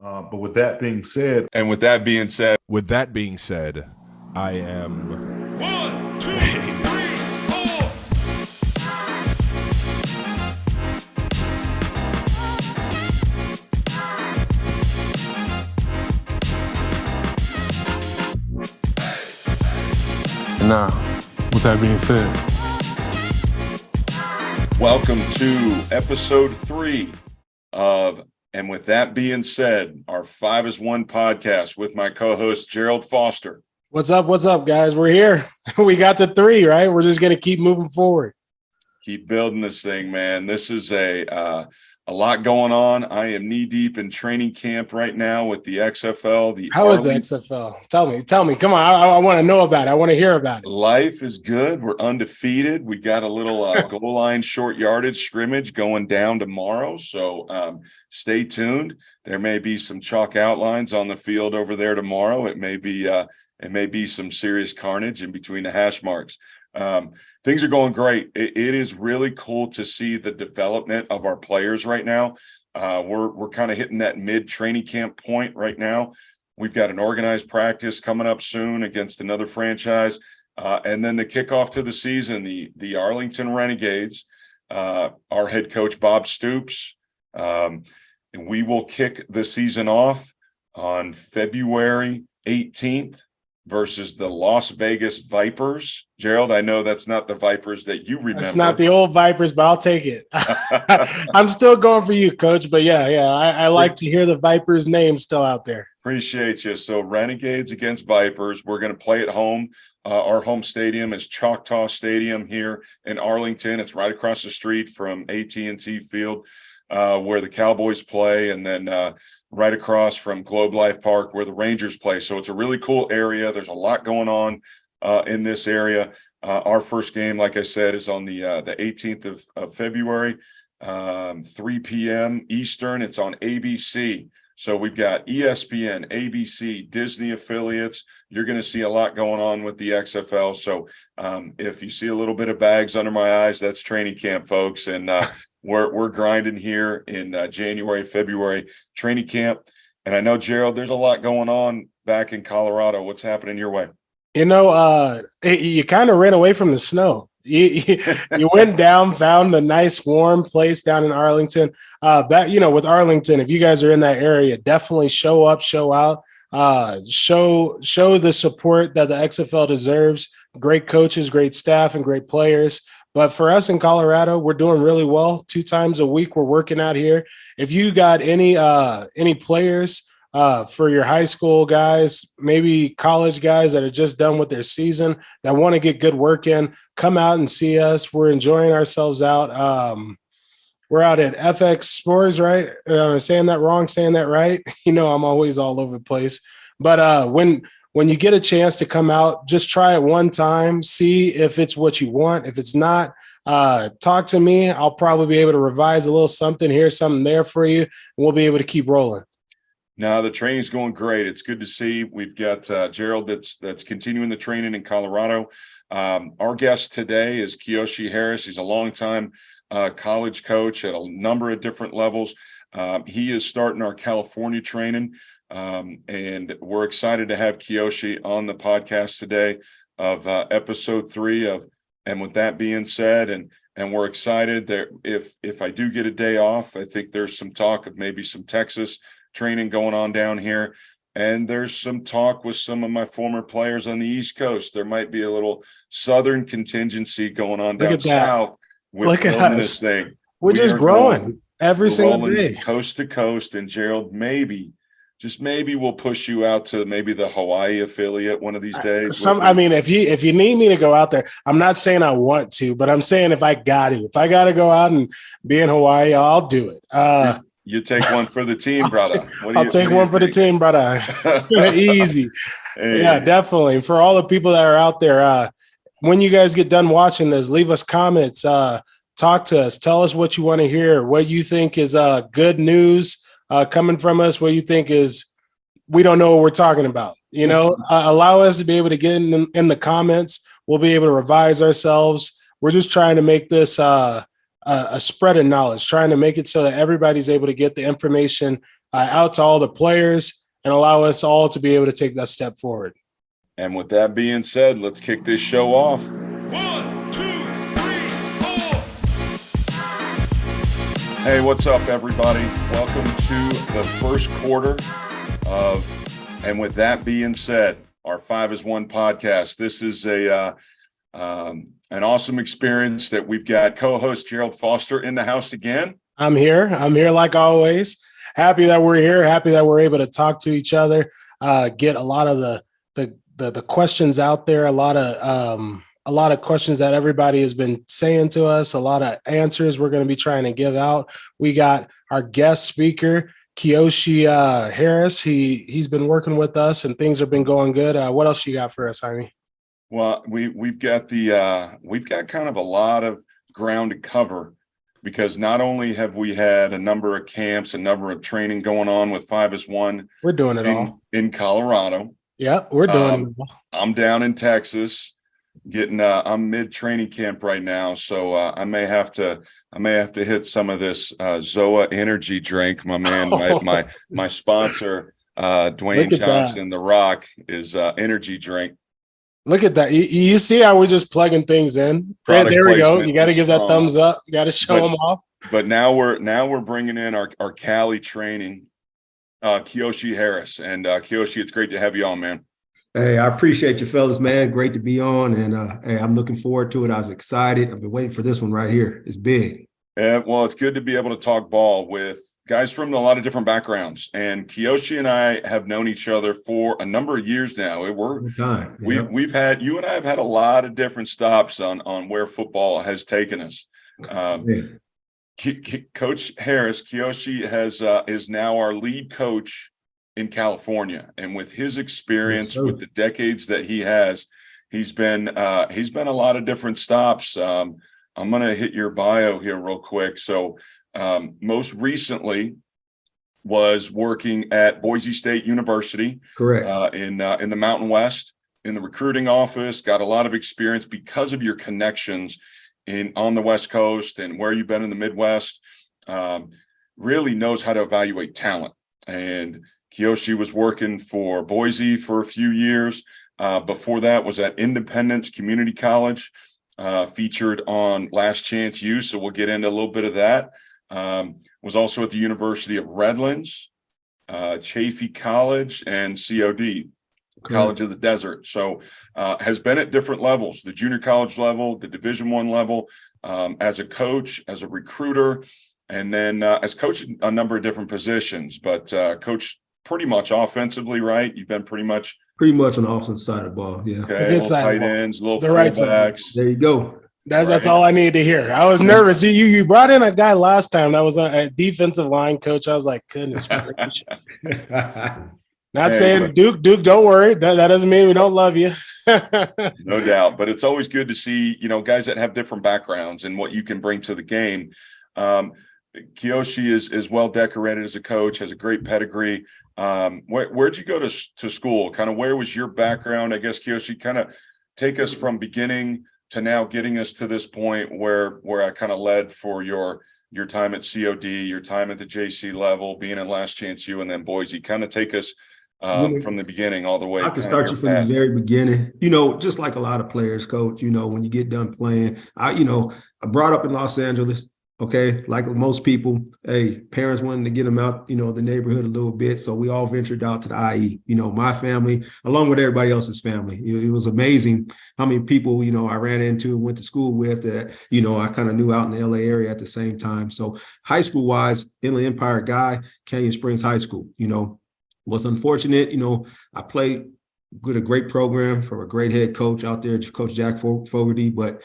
But with that being said, with that being said, I am 1, 2, 3, 4. Now, with that being said, welcome to episode 3 of And With That Being Said, our 5 as 1 podcast with my co-host Gerald Foster. What's up, guys? We're here. We got to 3, right? We're just going to keep moving forward. Keep building this thing, man. This is a lot going on. I am knee deep in training camp right now with the XFL. How is the XFL? Tell me. Come on. I want to know about it. I want to hear about it. Life is good. We're undefeated. We got a little goal line short yardage scrimmage going down tomorrow. So stay tuned. There may be some chalk outlines on the field over there tomorrow. It may be some serious carnage in between the hash marks. Things are going great. It is really cool to see the development of our players right now. We're kind of hitting that mid training camp point right now. We've got an organized practice coming up soon against another franchise. And then the kickoff to the season, the Arlington Renegades, our head coach, Bob Stoops. And we will kick the season off on February 18th. Versus the Las Vegas Vipers. Gerald, I know that's not the Vipers that you remember. It's not the old Vipers, but I'll take it. I'm still going for you, Coach. But yeah, I like to hear the Vipers name still out there. Appreciate you. So Renegades against Vipers. We're going to play at home. Our home stadium is Choctaw Stadium here in Arlington. It's right across the street from AT&T Field where the Cowboys play, and then right across from Globe Life Park where the Rangers play. So it's a really cool area. There's a lot going on in this area. Our first game, like I said, is on the 18th of February, 3 p.m. Eastern. It's on ABC. So we've got ESPN, ABC, Disney affiliates. You're going to see a lot going on with the XFL. So if you see a little bit of bags under my eyes, that's training camp, folks. And we're grinding here in January, February training camp. And I know, Gerald, there's a lot going on back in Colorado. What's happening your way? You know, you kind of ran away from the snow. You went down, found a nice warm place down in Arlington. With Arlington, if you guys are in that area, definitely show up, show out, show the support that the XFL deserves. Great coaches, great staff, and great players. But for us in Colorado, we're doing really well. 2 times a week, we're working out here. If you got any players for your high school guys, maybe college guys that are just done with their season that want to get good work in, come out and see us. We're enjoying ourselves out. We're out at FX Sports, right? Saying that wrong, saying that right? I'm always all over the place. But when you get a chance to come out, just try it one time, see if it's what you want. If it's not, talk to me. I'll probably be able to revise a little something here, something there for you, and we'll be able to keep rolling. No, the training's going great. It's good to see. We've got Gerald that's continuing the training in Colorado. Our guest today is Kiyoshi Harris. He's a longtime college coach at a number of different levels. He is starting our California training. And we're excited to have Kiyoshi on the podcast today of episode 3 of And With That Being Said, and we're excited that if I do get a day off, I think there's some talk of maybe some Texas training going on down here, and there's some talk with some of my former players on the East Coast. There might be a little Southern contingency going on down south with building this thing. We're just growing every single day, coast to coast. And Gerald, maybe we'll push you out to maybe the Hawaii affiliate one of these days. If you need me to go out there, I'm not saying I want to, but I'm saying if I got to go out and be in Hawaii, I'll do it. You take one for the team, brother. I'll take one for the team, brother. Easy. Hey. Yeah, definitely. For all the people that are out there, when you guys get done watching this, leave us comments, talk to us, tell us what you want to hear, what you think is good news coming from us, what you think is we don't know what we're talking about. Allow us to be able to get in the comments. We'll be able to revise ourselves. We're just trying to make this a spread of knowledge, trying to make it so that everybody's able to get the information out to all the players and allow us all to be able to take that step forward. And with that being said, let's kick this show off. 1, 2, 3, 4. Hey, what's up, everybody? Welcome to the first quarter of, and with that being said, our 5 is 1 podcast. This is an awesome experience that we've got co-host Gerald Foster in the house again. I'm here like always. Happy that we're here. Happy that we're able to talk to each other, get a lot of the questions out there, a lot of questions that everybody has been saying to us, a lot of answers we're going to be trying to give out. We got our guest speaker, Kiyoshi Harris. He's been working with us and things have been going good. What else you got for us, Jaime? Well, we've got kind of a lot of ground to cover, because not only have we had a number of camps, a number of training going on with 5 is 1. We're doing it all in Colorado. Yeah, we're doing it all. I'm down in Texas, I'm mid training camp right now, so I may have to hit some of this Zoa energy drink. My man, my sponsor, Dwayne Johnson, The Rock, is energy drink. Look at that. You see how we're just plugging things in? Right, there we go. You got to give that thumbs up. You got to show them off. But now we're bringing in our Cali training, Kiyoshi Harris. And Kiyoshi, it's great to have you on, man. Hey, I appreciate you fellas, man. Great to be on. And hey, I'm looking forward to it. I was excited. I've been waiting for this one right here. It's big. Well, it's good to be able to talk ball with guys from a lot of different backgrounds. And Kiyoshi and I have known each other for a number of years now. We've had, you and I have had a lot of different stops on where football has taken us. Coach Harris, Kiyoshi is now our lead coach in California. And with his experience, with the decades that he has, he's been a lot of different stops. I'm going to hit your bio here real quick. So most recently was working at Boise State University. Correct. In the Mountain West, in the recruiting office. Got a lot of experience because of your connections on the West Coast and where you've been in the Midwest. Really knows how to evaluate talent. And Kiyoshi was working for Boise for a few years. Before that was at Independence Community College. Featured on Last Chance U, so we'll get into a little bit of that. Was also at the University of Redlands, Chaffey College, and COD, College of the Desert. So has been at different levels, the junior college level, the Division I level, as a coach, as a recruiter, and then as coach in a number of different positions. But coach pretty much offensively, right? You've been pretty much on the offensive side of the ball. Yeah. Okay. Little tight ends, little fullbacks. There you go. That's all I needed to hear. I was nervous. You brought in a guy last time that was a defensive line coach. I was like, goodness gracious. Not saying Duke, don't worry. That doesn't mean we don't love you. No doubt. But it's always good to see, guys that have different backgrounds and what you can bring to the game. Kiyoshi is well decorated as a coach, has a great pedigree. Where'd you go to school? Kind of where was your background? I guess, Kiyoshi, kind of take us from beginning to now getting us to this point where I kind of led for your time at COD, your time at the JC level, being in Last Chance U, and then Boise. Kind of take us from the beginning all the way. I can start you from the very beginning. Just like a lot of players, Coach, when you get done playing, I brought up in Los Angeles. Okay, like most people, hey, parents wanted to get them out, the neighborhood a little bit. So we all ventured out to the IE, my family, along with everybody else's family. It was amazing how many people, I ran into and went to school with that, I kind of knew out in the LA area at the same time. So high school wise, Inland Empire guy, Canyon Springs High School, was unfortunate. I played with a great program from a great head coach out there, Coach Jack Fogarty. But,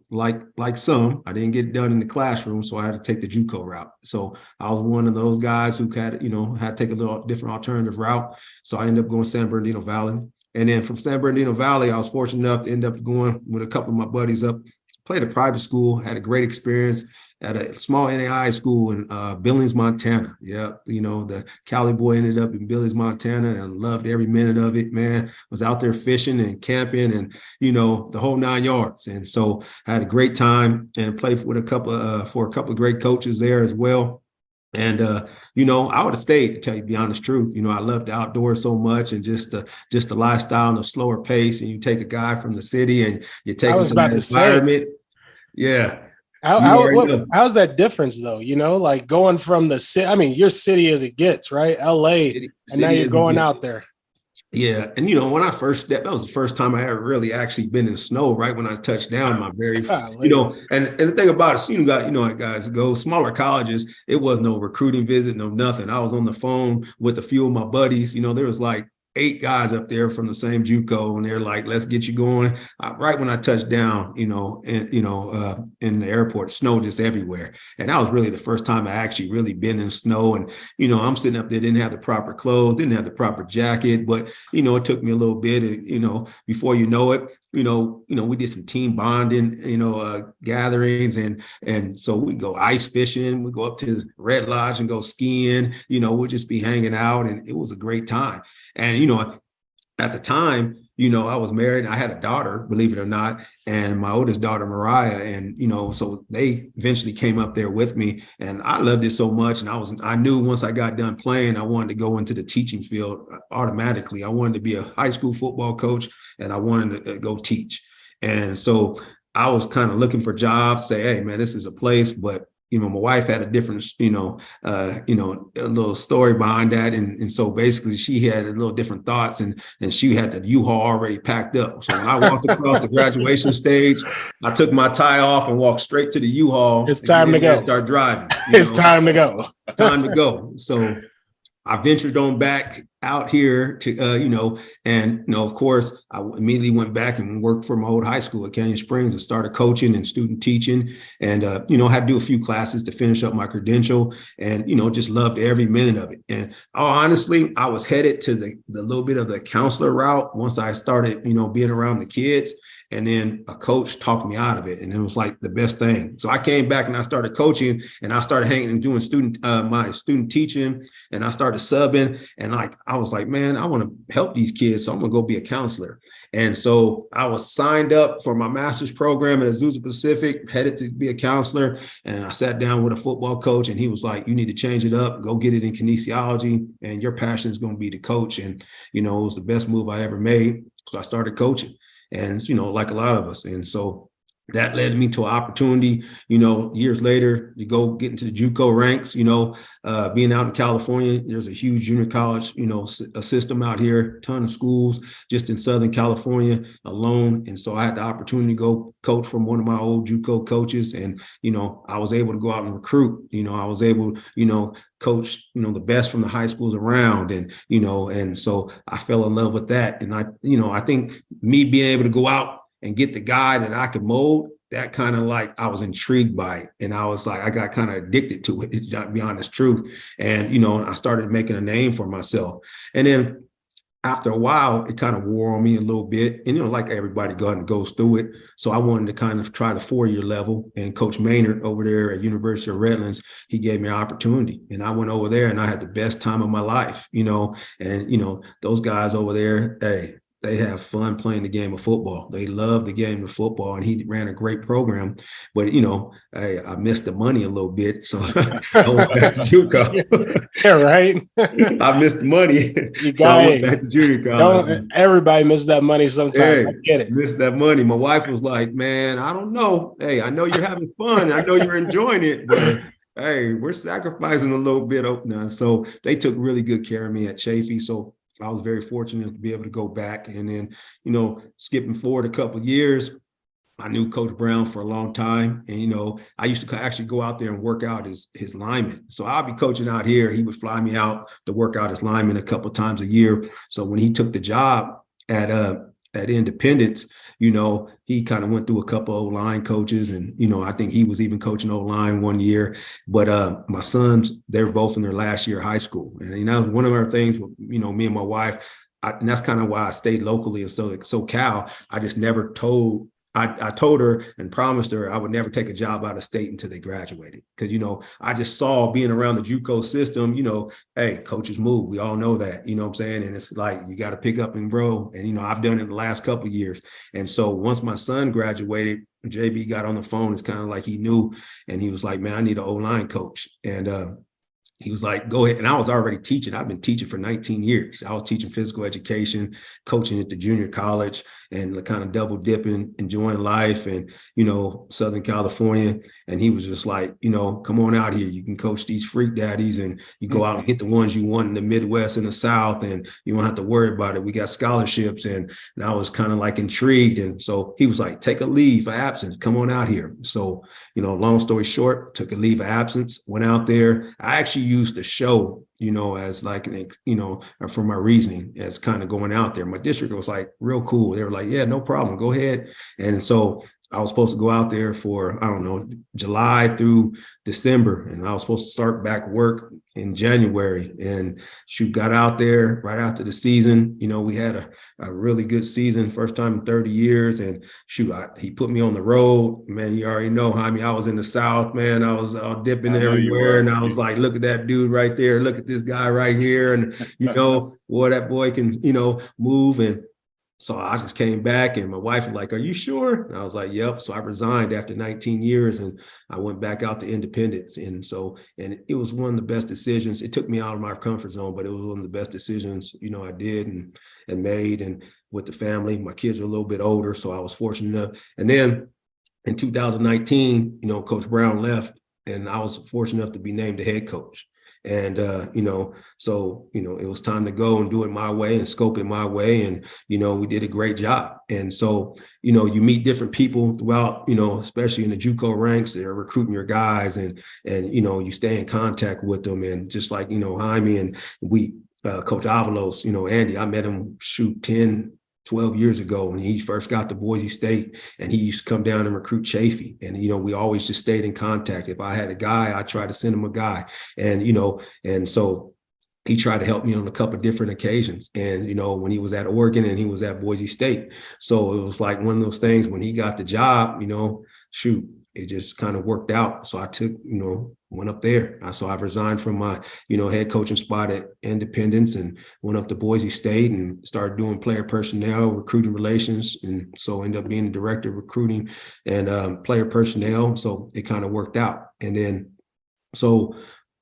like some, I didn't get it done in the classroom, so I had to take the JUCO route. So I was one of those guys who had to take a little different alternative route. So I ended up going to San Bernardino Valley. And then from San Bernardino Valley, I was fortunate enough to end up going with a couple of my buddies up, played a private school, had a great experience, at a small NAI school in Billings, Montana. Yeah, the Cali boy ended up in Billings, Montana, and loved every minute of it, man. Was out there fishing and camping and, the whole 9 yards. And so I had a great time and played with for a couple of great coaches there as well. And, I would have stayed, to tell you the honest truth. I loved the outdoors so much, and just the lifestyle and the slower pace. And you take a guy from the city and you take him to that environment. Yeah. How's that difference though? Like going from the city, I mean, your city as it gets, right? LA, and now you're going out there. Yeah. And, when I first stepped, that was the first time I ever really actually been in snow, right? When I touched down my very, and the thing about it, guys go smaller colleges, it was no recruiting visit, no nothing. I was on the phone with a few of my buddies. There was like 8 guys up there from the same JUCO, and they're like, let's get you going. Right when I touched down, in the airport, snow just everywhere. And that was really the first time I actually really been in snow. And, I'm sitting up there, didn't have the proper clothes, didn't have the proper jacket, but, it took me a little bit, before you know it, we did some team bonding, gatherings. And so we go ice fishing, we go up to the Red Lodge and go skiing, we'll just be hanging out. And it was a great time. And, at the time, I was married. I had a daughter, believe it or not, and my oldest daughter, Mariah. And, so they eventually came up there with me, and I loved it so much. And I knew once I got done playing, I wanted to go into the teaching field automatically. I wanted to be a high school football coach, and I wanted to go teach. And so I was kind of looking for jobs, say, hey, man, this is a place, but my wife had a different, a little story behind that. And so basically she had a little different thoughts, and she had the U-Haul already packed up. So when I walked across the graduation stage, I took my tie off and walked straight to the U-Haul. It's time to go. Start driving. It's time to go. Time to go. So I ventured on back out here to, of course, I immediately went back and worked for my old high school at Canyon Springs and started coaching and student teaching, and, had to do a few classes to finish up my credential, and, just loved every minute of it. And honestly, I was headed to the little bit of the counselor route once I started, being around the kids. And then a coach talked me out of it, and it was like the best thing. So I came back and I started coaching, and I started hanging and doing my student teaching, and I started subbing. And I was like, man, I want to help these kids, so I'm gonna go be a counselor. And so I was signed up for my master's program at Azusa Pacific, headed to be a counselor. And I sat down with a football coach, and he was like, you need to change it up, go get it in kinesiology, and your passion is going to be to coach. And, it was the best move I ever made. So I started coaching. And, like a lot of us. And so that led me to an opportunity, years later, to go get into the JUCO ranks, being out in California. There's a huge junior college, a system out here, ton of schools just in Southern California alone. And so I had the opportunity to go coach from one of my old JUCO coaches. And, I was able to go out and recruit, I was able, coach, the best from the high schools around. And, and so I fell in love with that. And I think me being able to go out and get the guy that I could mold, that kind of I was intrigued by it. And I was like, I got kind of addicted to it, to be honest truth. And, I started making a name for myself. And then after a while, it kind of wore on me a little bit. And, like everybody goes through it. So I wanted to kind of try the 4-year level. And Coach Maynard over there at University of Redlands, he gave me an opportunity. And I went over there and I had the best time of my life, and, those guys over there, hey, they have fun playing the game of football. They love the game of football, and he ran a great program. But, hey, I missed the money a little bit. So I went back to JUCO. Yeah, right. I missed the money. So I went back to junior college. Everybody misses that money sometimes. Hey, I get it. Missed that money. My wife was like, man, I don't know. Hey, I know you're having fun. I know you're enjoying it, but hey, we're sacrificing a little bit now. So they took really good care of me at Chafee. So I was very fortunate to be able to go back. And then, skipping forward a couple of years, I knew Coach Brown for a long time. And, I used to actually go out there and work out his linemen. So I'll be coaching out here. He would fly me out to work out his linemen a couple of times a year. So when he took the job at Independence, he kind of went through a couple of O-line coaches, and, I think he was even coaching O-line one year. But my sons, they were both in their last year of high school. And that was one of our things with, me and my wife, and that's kind of why I stayed locally in SoCal. I just never told I told her and promised her I would never take a job out of state until they graduated. Because, I just saw being around the JUCO system, hey, coaches move. We all know that, you know what I'm saying? And it's like, you got to pick up and grow. And, I've done it the last couple of years. And so once my son graduated, JB got on the phone. It's kind of like he knew. And he was like, man, I need an O-line coach. And he was like, go ahead. And I was already teaching. I've been teaching for 19 years. I was teaching physical education, coaching at the junior college, and kind of double dipping, enjoying life and, Southern California. And he was just like, come on out here. You can coach these freak daddies and you go out and get the ones you want in the Midwest and the South, and you don't have to worry about it. We got scholarships. And I was kind of like intrigued. And so he was like, take a leave of absence. Come on out here. So, long story short, took a leave of absence, went out there. I actually used the show, as like, for my reasoning as kind of going out there. My district was like real cool. They were like, yeah, no problem. Go ahead. And so I was supposed to go out there for, July through December. And I was supposed to start back work in January, and got out there right after the season. We had a really good season, first time in 30 years. And he put me on the road, man. You already know, Jaime, I was in the South, man. I was dipping everywhere. And I was like, look at that dude right there. Look at this guy right here. And, boy, that boy can, move. And so I just came back, and my wife was like, are you sure? And I was like, yep. So I resigned after 19 years and I went back out to Independence. And it was one of the best decisions. It took me out of my comfort zone, but it was one of the best decisions, I did and made. And with the family, my kids were a little bit older, so I was fortunate enough. And then in 2019, Coach Brown left, and I was fortunate enough to be named the head coach. And, so, it was time to go and do it my way and scope it my way. And, we did a great job. And so, you meet different people throughout, especially in the JUCO ranks, they're recruiting your guys and, you stay in contact with them. And just like, Jaime and Coach Avalos, Andy, I met him 12 years ago when he first got to Boise State, and he used to come down and recruit Chafee. And, we always just stayed in contact. If I had a guy, I tried to send him a guy. And, and so he tried to help me on a couple of different occasions. And, when he was at Oregon and he was at Boise State. So it was like one of those things when he got the job, it just kind of worked out. So I took, went up there. So I resigned from my, head coaching spot at Independence and went up to Boise State and started doing player personnel, recruiting relations. And so ended up being the director of recruiting and player personnel. So it kind of worked out. And then, so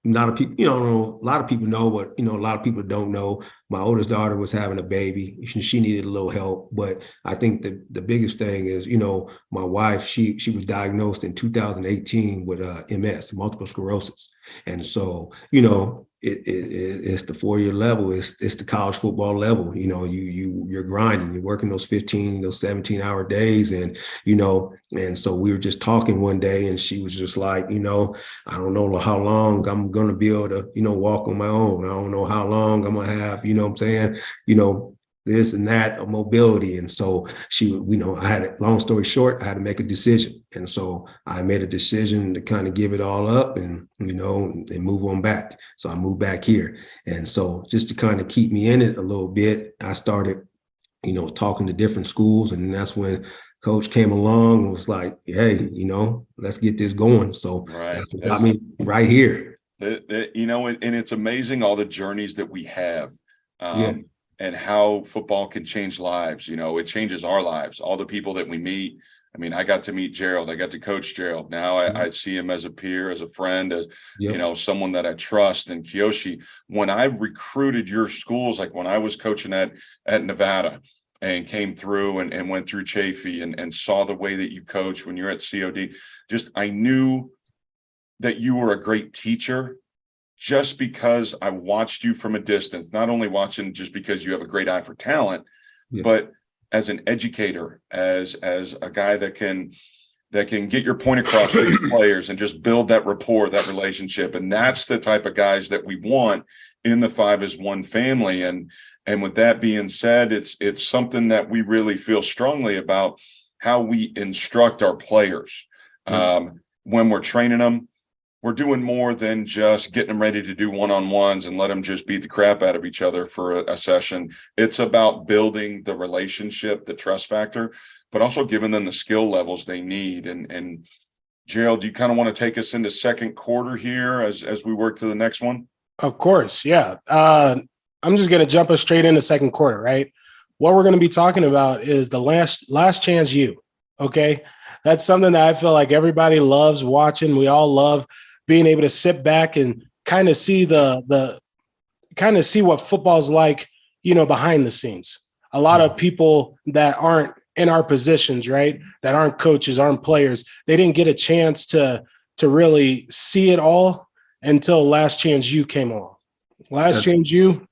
a lot of people, a lot of people know, but, a lot of people don't know. My oldest daughter was having a baby. She needed a little help. But I think the biggest thing is, my wife, she was diagnosed in 2018 with MS, multiple sclerosis. And so, it's the 4-year level. It's the college football level. You're grinding, you're working those 17-hour days. And, and so we were just talking one day, and she was just like, I don't know how long I'm going to be able to, walk on my own. I don't know how long I'm going to have, what I'm saying, this and that of mobility. And so long story short, I had to make a decision. And so I made a decision to kind of give it all up and, and move on back. So I moved back here. And so just to kind of keep me in it a little bit, I started, talking to different schools. And that's when Coach came along and was like, hey, let's get this going. So that's what got me right here. And it's amazing all the journeys that we have. And how football can change lives. It changes our lives. All the people that we meet. I mean, I got to meet Gerald. I got to coach Gerald. Now I see him as a peer, as a friend, as, someone that I trust. And Kiyoshi, when I recruited your schools, like when I was coaching at Nevada and came through and went through Chafee and saw the way that you coach when you're at COD, I knew that you were a great teacher. Just because I watched you from a distance, not only watching just because you have a great eye for talent, but as an educator, as a guy that can get your point across to your players and just build that rapport, that relationship. And that's the type of guys that we want in the 5-as-1 family. And with that being said, it's something that we really feel strongly about how we instruct our players. When we're training them, we're doing more than just getting them ready to do one-on-ones and let them just beat the crap out of each other for a session. It's about building the relationship, the trust factor. but also giving them the skill levels they need. And Gerald, do you kind of want to take us into second quarter here as we work to the next one? Of course, yeah. I'm just going to jump us straight into second quarter, right? What we're going to be talking about is the last chance you, okay? That's something that I feel like everybody loves watching. We all love being able to sit back and kind of see see what football's like, behind the scenes. A lot of people that aren't in our positions, right, that aren't coaches, aren't players, they didn't get a chance to really see it all until Last Chance U came along. Last Chance U,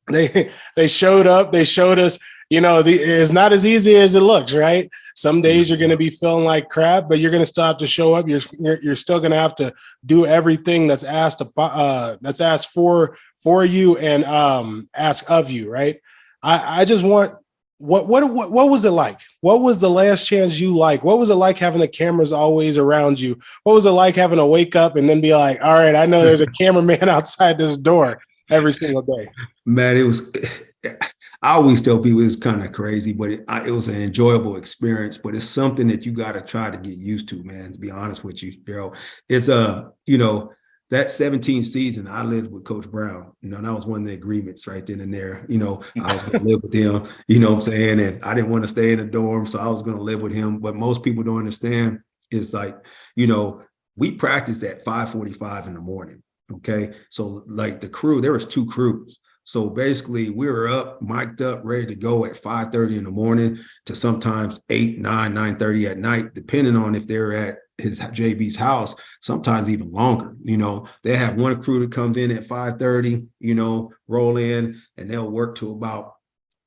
they showed up, they showed us, it's not as easy as it looks, right? Some days you're going to be feeling like crap, but you're going to still have to show up. You're still going to have to do everything that's asked for you and ask of you, right? I just want what was it like? What was the Last Chance U like? What was it like having the cameras always around you? What was it like having to wake up and then be like, all right, I know there's a cameraman outside this door every single day? Man, I always tell people it's kind of crazy, but it was an enjoyable experience. But it's something that you got to try to get used to, man. To be honest with you, Daryl, it's that 17th season I lived with Coach Brown. That was one of the agreements right then and there. I was going to live with him. You know what I'm saying? And I didn't want to stay in the dorm, so I was going to live with him. But most people don't understand is like, we practiced at 5:45 in the morning. Okay, so like the crew, there was 2 crews. So basically we were up, mic'd up, ready to go at 5:30 in the morning to sometimes 8, 9, 9:30 at night, depending on if they're at his JB's house, sometimes even longer. They have one crew that comes in at 5:30, roll in, and they'll work to about,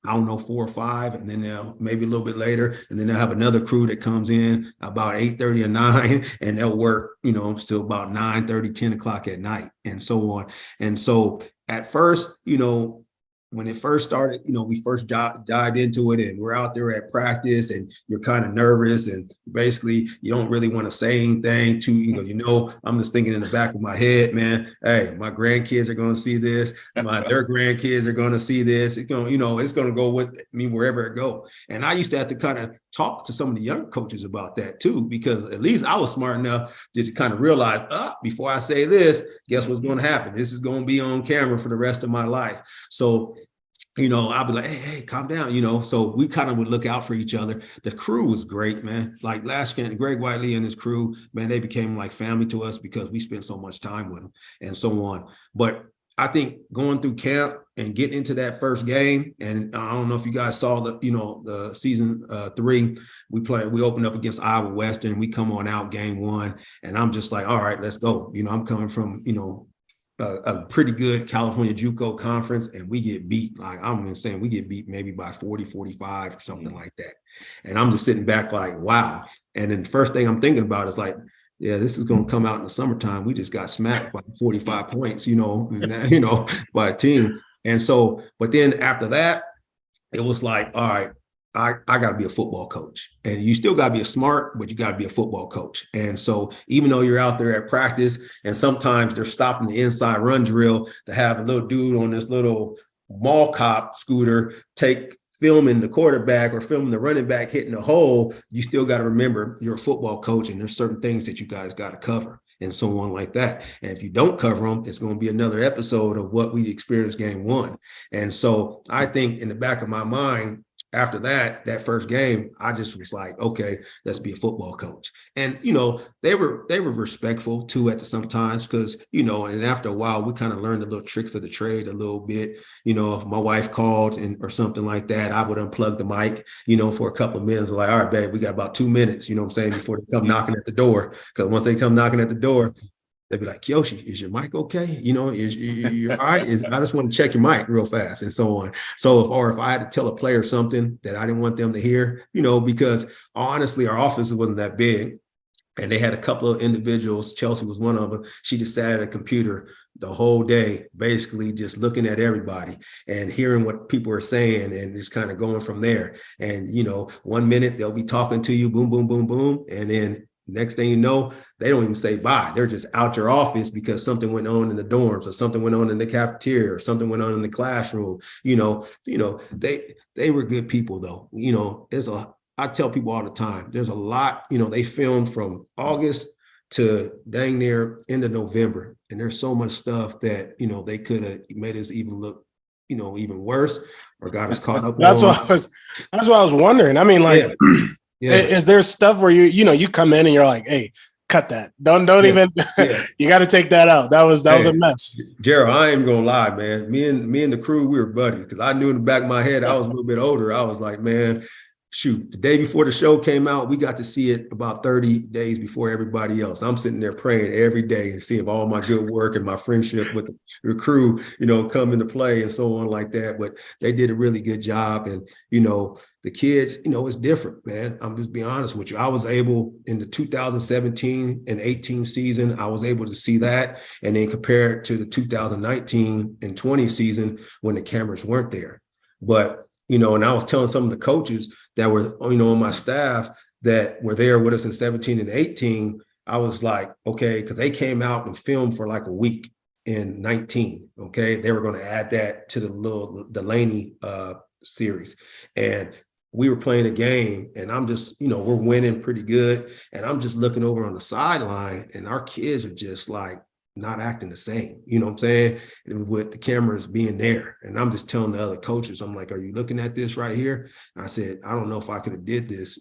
4 or 5, and then they'll maybe a little bit later, and then they'll have another crew that comes in about 8:30 or 9, and they'll work, still about 9:30, 10 o'clock at night, and so on. And so at first, when it first started, we first dived into it, and we're out there at practice, and you're kind of nervous, and basically you don't really want to say anything to, I'm just thinking in the back of my head, man, hey, my grandkids are going to see this, their grandkids are going to see this. It's going to go with me wherever it go. And I used to have to kind of talk to some of the young coaches about that too, because at least I was smart enough to kind of realize, before I say this, guess what's going to happen? This is going to be on camera for the rest of my life. So, I'll be like, hey, calm down, so we kind of would look out for each other. The crew was great, man. Like last year, Greg Whiteley and his crew, man, they became like family to us because we spent so much time with them and so on. But I think going through camp and getting into that first game, and I don't know if you guys saw the season 3, we opened up against Iowa Western. We come on out game 1, and I'm just like, all right, let's go. I'm coming from, a pretty good California JUCO conference, and we get beat. Like I'm saying, we get beat maybe by 40, 45 or something like that. And I'm just sitting back like, wow. And then the first thing I'm thinking about is like, yeah, this is going to come out in the summertime. We just got smacked by 45 points, by a team. And so, but then after that, it was like, all right, I got to be a football coach, and you still got to be smart, but you got to be a football coach. And so even though you're out there at practice, and sometimes they're stopping the inside run drill to have a little dude on this little mall cop scooter filming the quarterback or filming the running back hitting the hole, you still got to remember you're a football coach, and there's certain things that you guys got to cover and so on like that. And if you don't cover them, it's going to be another episode of what we experienced game 1. And so I think in the back of my mind, after that first game, I just was like, okay, let's be a football coach. And, they were respectful too at sometimes because, and after a while, we kind of learned the little tricks of the trade a little bit. If my wife called or something like that, I would unplug the mic, for a couple of minutes. Like, all right, babe, we got about 2 minutes, before they come knocking at the door. Because once they come knocking at the door, they'd be like, Kiyoshi, is your mic okay? Is you're all right? I just want to check your mic real fast and so on. So if I had to tell a player something that I didn't want them to hear, because honestly, our office wasn't that big. And they had a couple of individuals, Chelsea was one of them. She just sat at a computer the whole day, basically just looking at everybody and hearing what people are saying and just kind of going from there. And, 1 minute they'll be talking to you, boom, boom, boom, boom. And then next thing you know, they don't even say bye. They're just out your office because something went on in the dorms or something went on in the cafeteria or something went on in the classroom. They were good people though. There's a I tell people all the time, there's a lot, they filmed from August to dang near end of November. And there's so much stuff that, they could have made us even look, even worse or got us caught up. That's what I was wondering. I mean, like, is there stuff where you come in and you're like, hey, cut that. Don't even, you got to take that out. That was a mess. Gerald, I ain't gonna lie, man. Me and the crew, we were buddies because I knew in the back of my head, I was a little bit older. I was like, man, shoot, the day before the show came out, we got to see it about 30 days before everybody else. I'm sitting there praying every day and seeing if all my good work and my friendship with the crew, come into play and so on like that. But they did a really good job. And, the kids, it's different, man. I'm just being honest with you. I was able in the 2017 and 18 season, I was able to see that and then compare it to the 2019 and 20 season when the cameras weren't there. But and I was telling some of the coaches that were, on my staff that were there with us in 17 and 18, I was like, okay, because they came out and filmed for like a week in 19. Okay. They were going to add that to the little Delaney series. And we were playing a game and I'm just, we're winning pretty good. And I'm just looking over on the sideline and our kids are just like, not acting the same, you know what I'm saying? With the cameras being there. And I'm just telling the other coaches, I'm like, are you looking at this right here? And I said, I don't know if I could have did this,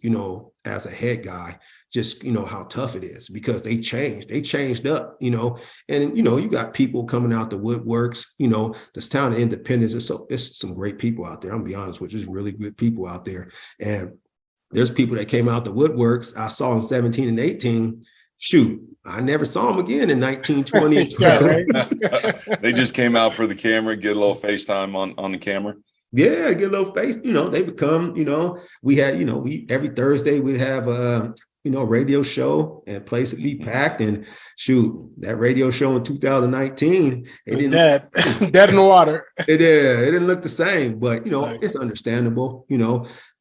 as a head guy, just, how tough it is because they changed up, and, you got people coming out the woodworks, this town of Independence. It's some great people out there. I'm gonna be honest with you, there's really good people out there. And there's people that came out the woodworks I saw in 17 and 18. Shoot, I never saw them again in 19, 20, and 12. They just came out for the camera, get a little FaceTime on the camera. Yeah, get a little face. They become, we had, every Thursday we'd have a radio show and place would be packed. And shoot, that radio show in 2019, it didn't dead in the water. It didn't look the same, but it's understandable.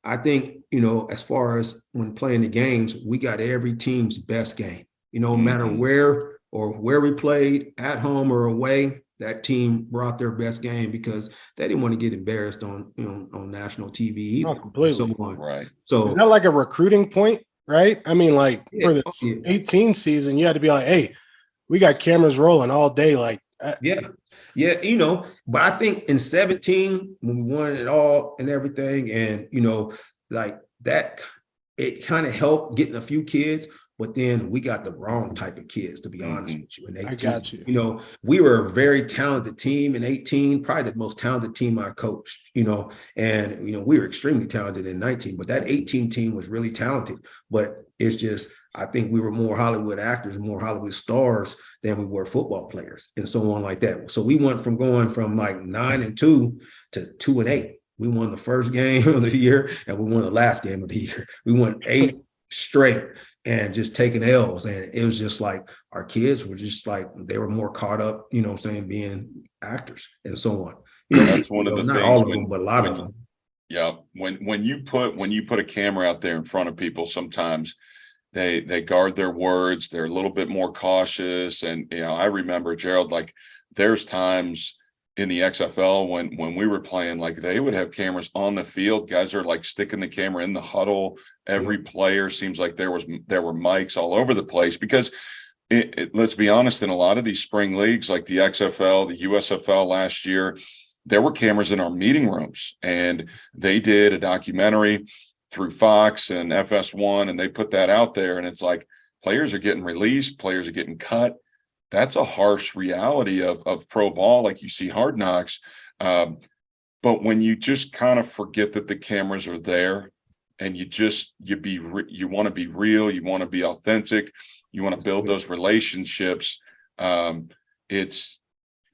I think, as far as when playing the games, we got every team's best game. No matter where we played, at home or away, that team brought their best game because they didn't want to get embarrassed on national TV either. Oh, completely. Right. So is that like a recruiting point, right? I mean, like for the 18 season, you had to be like, hey, we got cameras rolling all day. Like, Yeah, but I think in 17, when we won it all and everything, and, like that, it kind of helped getting a few kids, but then we got the wrong type of kids, to be honest with you. In 18, I got you. We were a very talented team in 18, probably the most talented team I coached, and, we were extremely talented in 19, but that 18 team was really talented. But it's just, I think we were more Hollywood actors, more Hollywood stars than we were football players and so on like that. So we went from going from like 9-2 to 2-8. We won the first game of the year and we won the last game of the year. We won 8 straight and just taking L's. And it was just like our kids were just like, they were more caught up, being actors and so on. That's one of the not things. all of them, but a lot of them. Yeah. When you put a camera out there in front of people, sometimes they guard their words. They're a little bit more cautious. And, I remember, Gerald, like there's times in the XFL when we were playing, like they would have cameras on the field. Guys are like sticking the camera in the huddle. Every player seems like there were mics all over the place because let's be honest, in a lot of these spring leagues, like the XFL, the USFL last year, there were cameras in our meeting rooms, and they did a documentary through Fox and FS1, and they put that out there. And it's like players are getting released, players are getting cut. That's a harsh reality of pro ball, like you see Hard Knocks. But when you just kind of forget that the cameras are there, and you want to be real, you want to be authentic, you want to build those relationships.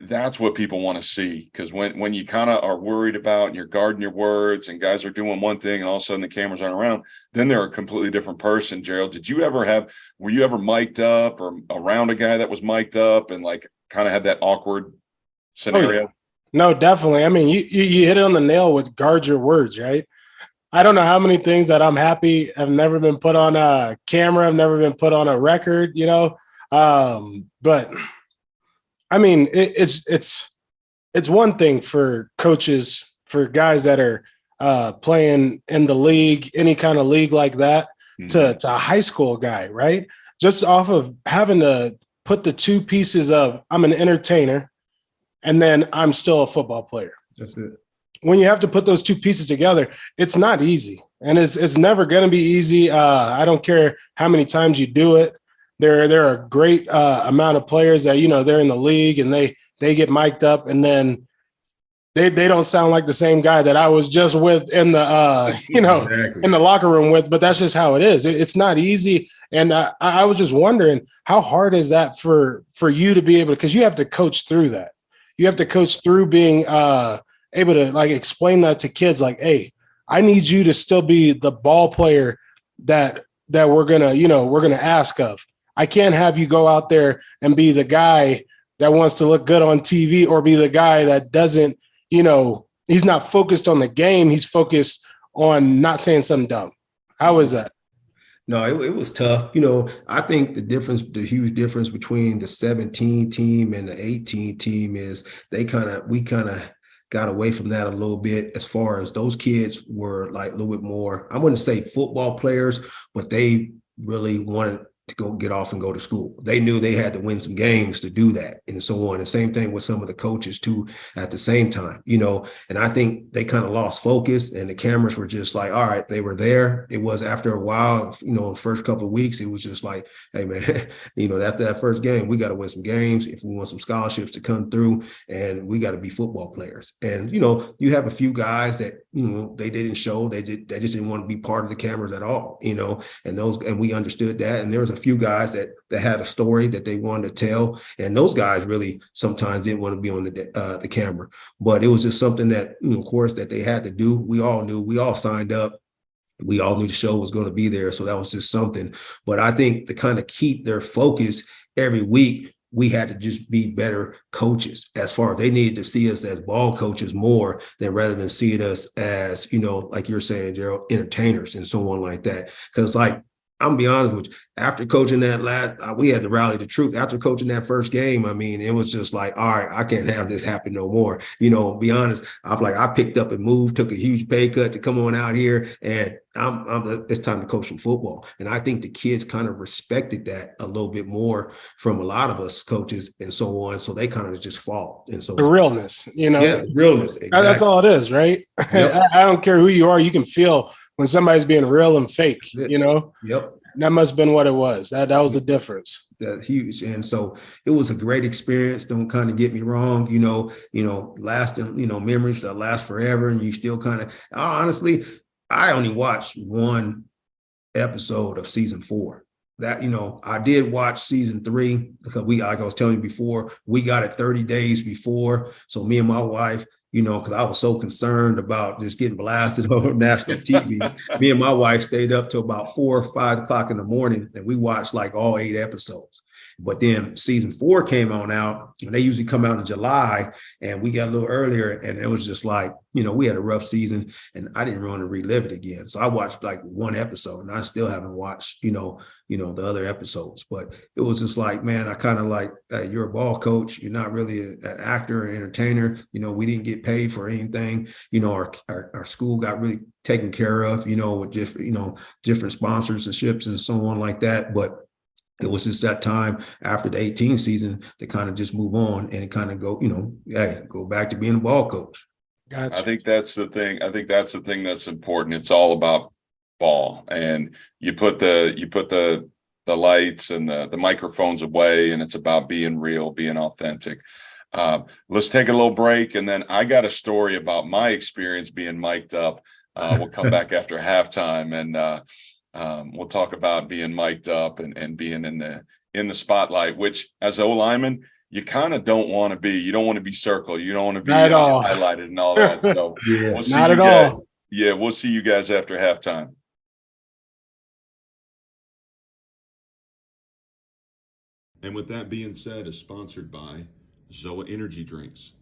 That's what people want to see, because when you kind of are worried about and you're guarding your words and guys are doing one thing and all of a sudden the cameras aren't around, then they're a completely different person. Gerald, were you ever mic'd up or around a guy that was mic'd up and like kind of had that awkward scenario? Oh, yeah. No, definitely. I mean, you hit it on the nail with guard your words, right? I don't know how many things that I'm happy have never been put on a camera, have never been put on a record, but I mean, it's one thing for coaches, for guys that are playing in the league, any kind of league like that, to a high school guy, right? Just off of having to put the two pieces of I'm an entertainer and then I'm still a football player. That's it. When you have to put those two pieces together, it's not easy. And it's never going to be easy. I don't care how many times you do it. There are a great amount of players that, they're in the league and they get mic'd up and then they don't sound like the same guy that I was just with in the, Exactly. in the locker room with, but that's just how it is. It's not easy. And I was just wondering, how hard is that for you to be able to, because you have to coach through that. You have to coach through being able to like explain that to kids like, hey, I need you to still be the ball player that we're gonna ask of. I can't have you go out there and be the guy that wants to look good on TV or be the guy that doesn't, he's not focused on the game. He's focused on not saying something dumb. How is that? No, it was tough. I think the huge difference between the 17 team and the 18 team is we kind of got away from that a little bit, as far as those kids were like a little bit more, I wouldn't say football players, but they really wanted to go get off and go to school. They knew they had to win some games to do that and so on. The same thing with some of the coaches too at the same time, and I think they kind of lost focus and the cameras were just like, all right, they were there. It was after a while, the first couple of weeks, it was just like, hey man, after that first game, we got to win some games if we want some scholarships to come through, and we got to be football players. And, you have a few guys that, they didn't show, they just didn't want to be part of the cameras at all, and we understood that. And there was a few guys that had a story that they wanted to tell, and those guys really sometimes didn't want to be on the camera. But it was just something that, of course, that they had to do. We all knew, we all signed up. We all knew the show was going to be there. So that was just something. But I think to kind of keep their focus every week, we had to just be better coaches, as far as they needed to see us as ball coaches more than rather than seeing us as, like you're saying, Gerald, entertainers and so on like that. Because like, I'm gonna be honest with you, after coaching that we had to rally the troops. After coaching that first game, I mean, it was just like, all right, I can't have this happen no more. Be honest, I picked up and moved, took a huge pay cut to come on out here, and it's time to coach some football. And I think the kids kind of respected that a little bit more from a lot of us coaches and so on. So they kind of just fought. And so the realness, yeah, realness. Exactly. That's all it is, right? Yep. I don't care who you are. You can feel when somebody's being real and fake, Yep. That must have been what it was. That was the difference. That's huge. And so it was a great experience. Don't kind of get me wrong, lasting, memories that last forever. And you still kind of, honestly, I only watched one episode of season 4. That, I did watch season 3 because like I was telling you before, we got it 30 days before. So me and my wife, because I was so concerned about just getting blasted on national TV. Me and my wife stayed up till about 4 or 5 o'clock in the morning, and we watched like all 8 episodes. But then season 4 came on out, and they usually come out in July, and we got a little earlier, and it was just like, we had a rough season, and I didn't want to relive it again. So I watched like 1 episode, and I still haven't watched, the other episodes. But it was just like, man, I kind of like, you're a ball coach. You're not really an actor or entertainer. We didn't get paid for anything. Our school got really taken care of, with different sponsorships and so on like that. But it was just that time after the 18 season to kind of just move on and kind of go, go back to being a ball coach. Gotcha. I think that's the thing. That's important. It's all about ball, and you put the lights and the microphones away, and it's about being real, being authentic. Let's take a little break, and then I got a story about my experience being mic'd up. We'll come back after halftime, and we'll talk about being mic'd up and being in the spotlight, which as O lineman, you kind of don't want to be. You don't want to be circled. You don't want to be highlighted and all that. So yeah, we'll see not you at guys. all. Yeah, we'll see you guys after halftime. And with that being said, is sponsored by Zoa Energy Drinks.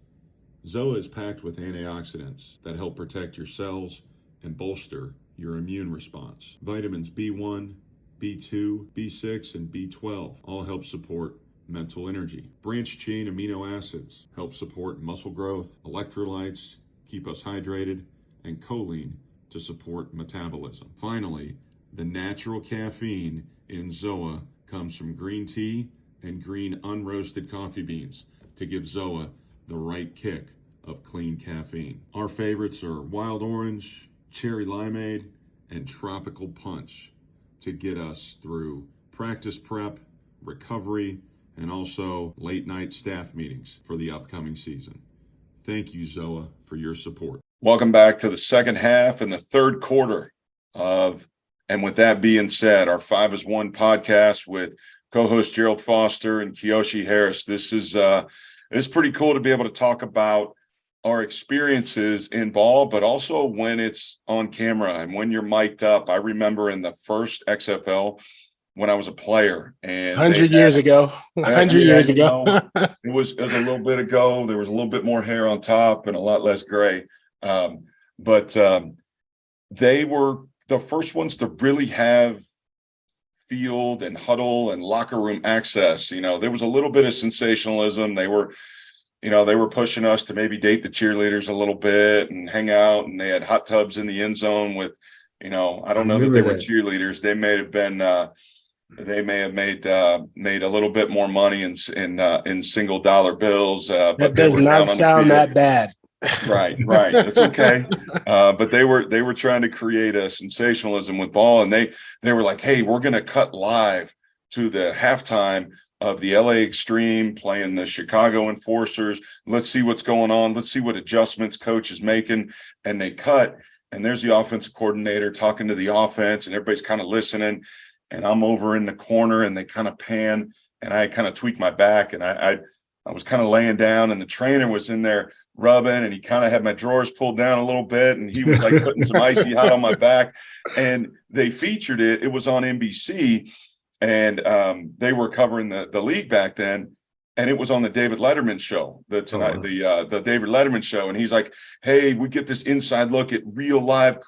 Zoa is packed with antioxidants that help protect your cells and bolster your immune response. Vitamins B1, B2, B6, and B12 all help support mental energy. Branched chain amino acids help support muscle growth, electrolytes, keep us hydrated, and choline to support metabolism. Finally, the natural caffeine in ZOA comes from green tea and green unroasted coffee beans to give ZOA the right kick of clean caffeine. Our favorites are wild orange, cherry limeade, and tropical punch to get us through practice prep, recovery, and also late night staff meetings for the upcoming season. Thank you, ZOA, for your support. Welcome back to the second half and the third quarter of, and with that being said, our 5 as 1 podcast with co-host Gerald Foster and Kiyoshi Harris. This is pretty cool to be able to talk about our experiences in ball, but also when it's on camera and when you're mic'd up. I remember in the first XFL when I was a player, and 100 years ago, 100 years ago. It was a little bit ago. There was a little bit more hair on top and a lot less gray. But they were the first ones to really have field and huddle and locker room access. You know, there was a little bit of sensationalism. They were pushing us to maybe date the cheerleaders a little bit and hang out. And they had hot tubs in the end zone with, I don't know that they were cheerleaders. They may have been, they may have made a little bit more money in single dollar bills. But that does not sound that bad. Right. It's okay. But they were trying to create a sensationalism with ball, and they were like, hey, we're going to cut live to the halftime of the LA Extreme playing the Chicago Enforcers. Let's see what's going on. Let's see what adjustments coach is making. And they cut, and there's the offensive coordinator talking to the offense, and everybody's kind of listening. And I'm over in the corner, and they kind of pan, and I kind of tweak my back, and I was kind of laying down, and the trainer was in there rubbing, and he kind of had my drawers pulled down a little bit, and he was like putting some icy hot on my back. And they featured it. It was on NBC, and they were covering the league back then, and it was on the David Letterman show, the David Letterman show. And he's like, hey, we get this inside look at real live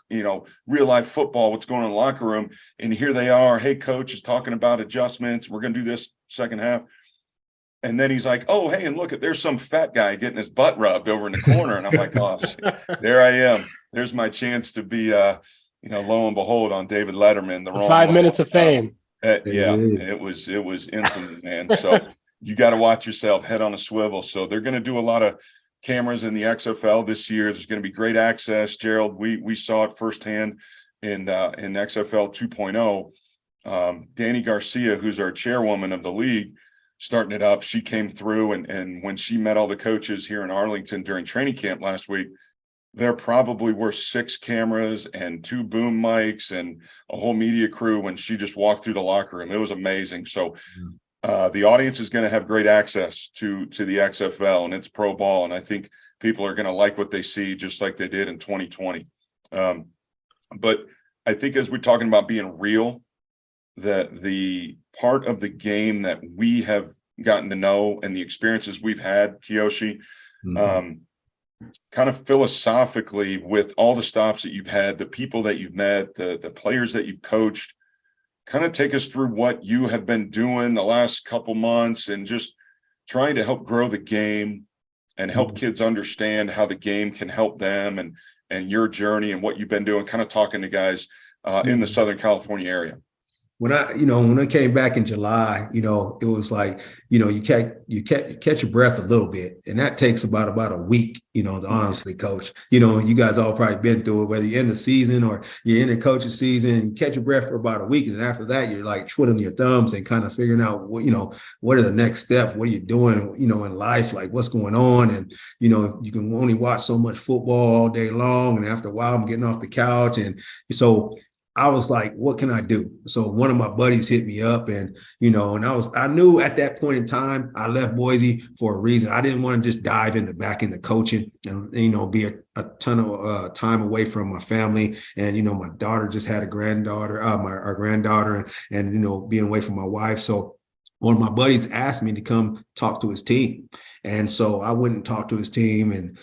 football, what's going on in the locker room. And here they are. Hey, coach is talking about adjustments. We're going to do this second half. And then he's like, oh, hey, and look, there's some fat guy getting his butt rubbed over in the corner. And I'm like, gosh, there I am. There's my chance to be, lo and behold, on David Letterman. The 5 minutes of fame. It was infinite, man. So you got to watch yourself, head on a swivel. So they're going to do a lot of cameras in the XFL this year. There's going to be great access. Gerald, we saw it firsthand in XFL 2.0. Danny Garcia, who's our chairwoman of the league, starting it up. She came through, and when she met all the coaches here in Arlington during training camp last week, there probably were 6 cameras and 2 boom mics and a whole media crew when she just walked through the locker room. It was amazing. So the audience is going to have great access to the XFL, and it's pro ball. And I think people are going to like what they see, just like they did in 2020. But I think as we're talking about being real, that the part of the game that we have gotten to know and the experiences we've had, Kiyoshi, kind of philosophically with all the stops that you've had, the people that you've met, the players that you've coached, kind of take us through what you have been doing the last couple months and just trying to help grow the game and help kids understand how the game can help them and your journey and what you've been doing, kind of talking to guys in the Southern California area. When I came back in July, it was like, you catch your breath a little bit, and that takes about a week, honestly, coach. You guys all probably been through it, whether you're in the season or you're in the coaching season, you catch your breath for about a week. And after that, you're like twiddling your thumbs and kind of figuring out, what are the next steps? What are you doing, in life? Like what's going on? And, you can only watch so much football all day long. And after a while, I'm getting off the couch. And so I was like, what can I do? So one of my buddies hit me up, and, I knew at that point in time, I left Boise for a reason. I didn't want to just dive back into coaching and, be a ton of time away from my family. And, my daughter just had a granddaughter, our granddaughter, and, being away from my wife. So one of my buddies asked me to come talk to his team. And so I went and talked to his team, and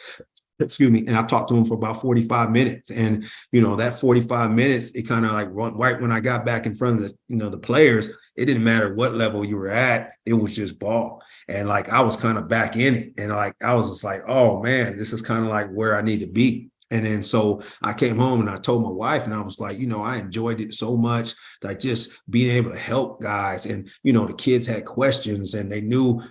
I talked to him for about 45 minutes. And, that 45 minutes, it kind of like right when I got back in front of the players, it didn't matter what level you were at. It was just ball. And like, I was kind of back in it. And like, I was just like, oh man, this is kind of like where I need to be. And then so I came home and I told my wife, and I was like, I enjoyed it so much, that just being able to help guys. And, the kids had questions and they knew,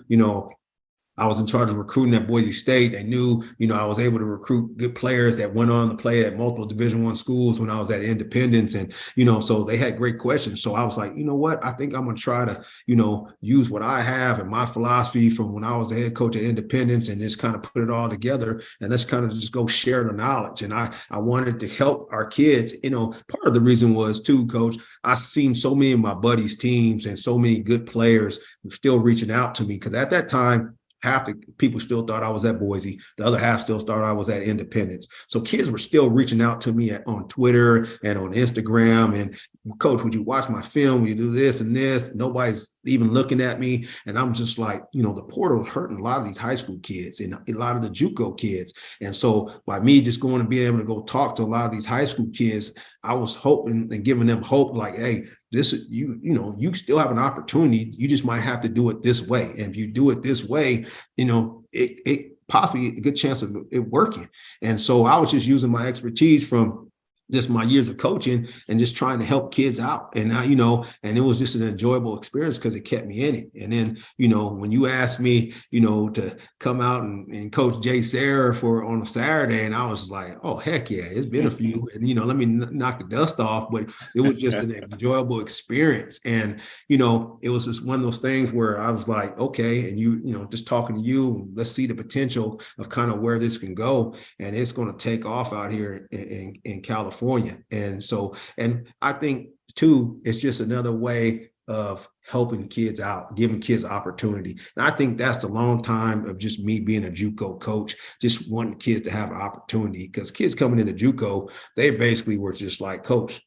I was in charge of recruiting at Boise State. They knew, I was able to recruit good players that went on to play at multiple Division I schools when I was at Independence. And, so they had great questions. So I was like, you know what? I think I'm going to try to, use what I have and my philosophy from when I was the head coach at Independence and just kind of put it all together. And let's kind of just go share the knowledge. And I wanted to help our kids. Part of the reason was too, Coach, I seen so many of my buddies' teams and so many good players were still reaching out to me, because at that time, half the people still thought I was at Boise. The other half still thought I was at Independence. So kids were still reaching out to me on Twitter and on Instagram. And, Coach, would you watch my film? Would you do this and this? Nobody's even looking at me. And I'm just like, the portal is hurting a lot of these high school kids and a lot of the JUCO kids. And so by me just going and being able to go talk to a lot of these high school kids, I was hoping and giving them hope, like, hey, this, you still have an opportunity. You just might have to do it this way. And if you do it this way, it possibly a good chance of it working. And so I was just using my expertise from just my years of coaching and just trying to help kids out. And now, and it was just an enjoyable experience because it kept me in it. And then, when you asked me, to come out and coach Jay Sarah on a Saturday, and I was like, oh, heck yeah, it's been a few, and, let me knock the dust off, but it was just an enjoyable experience. And, it was just one of those things where I was like, okay, and just talking to you, let's see the potential of kind of where this can go. And it's going to take off out here in California. And so, and I think too, it's just another way of helping kids out, giving kids opportunity. And I think that's the long time of just me being a JUCO coach, just wanting kids to have an opportunity, because kids coming into JUCO, they basically were just like, Coach,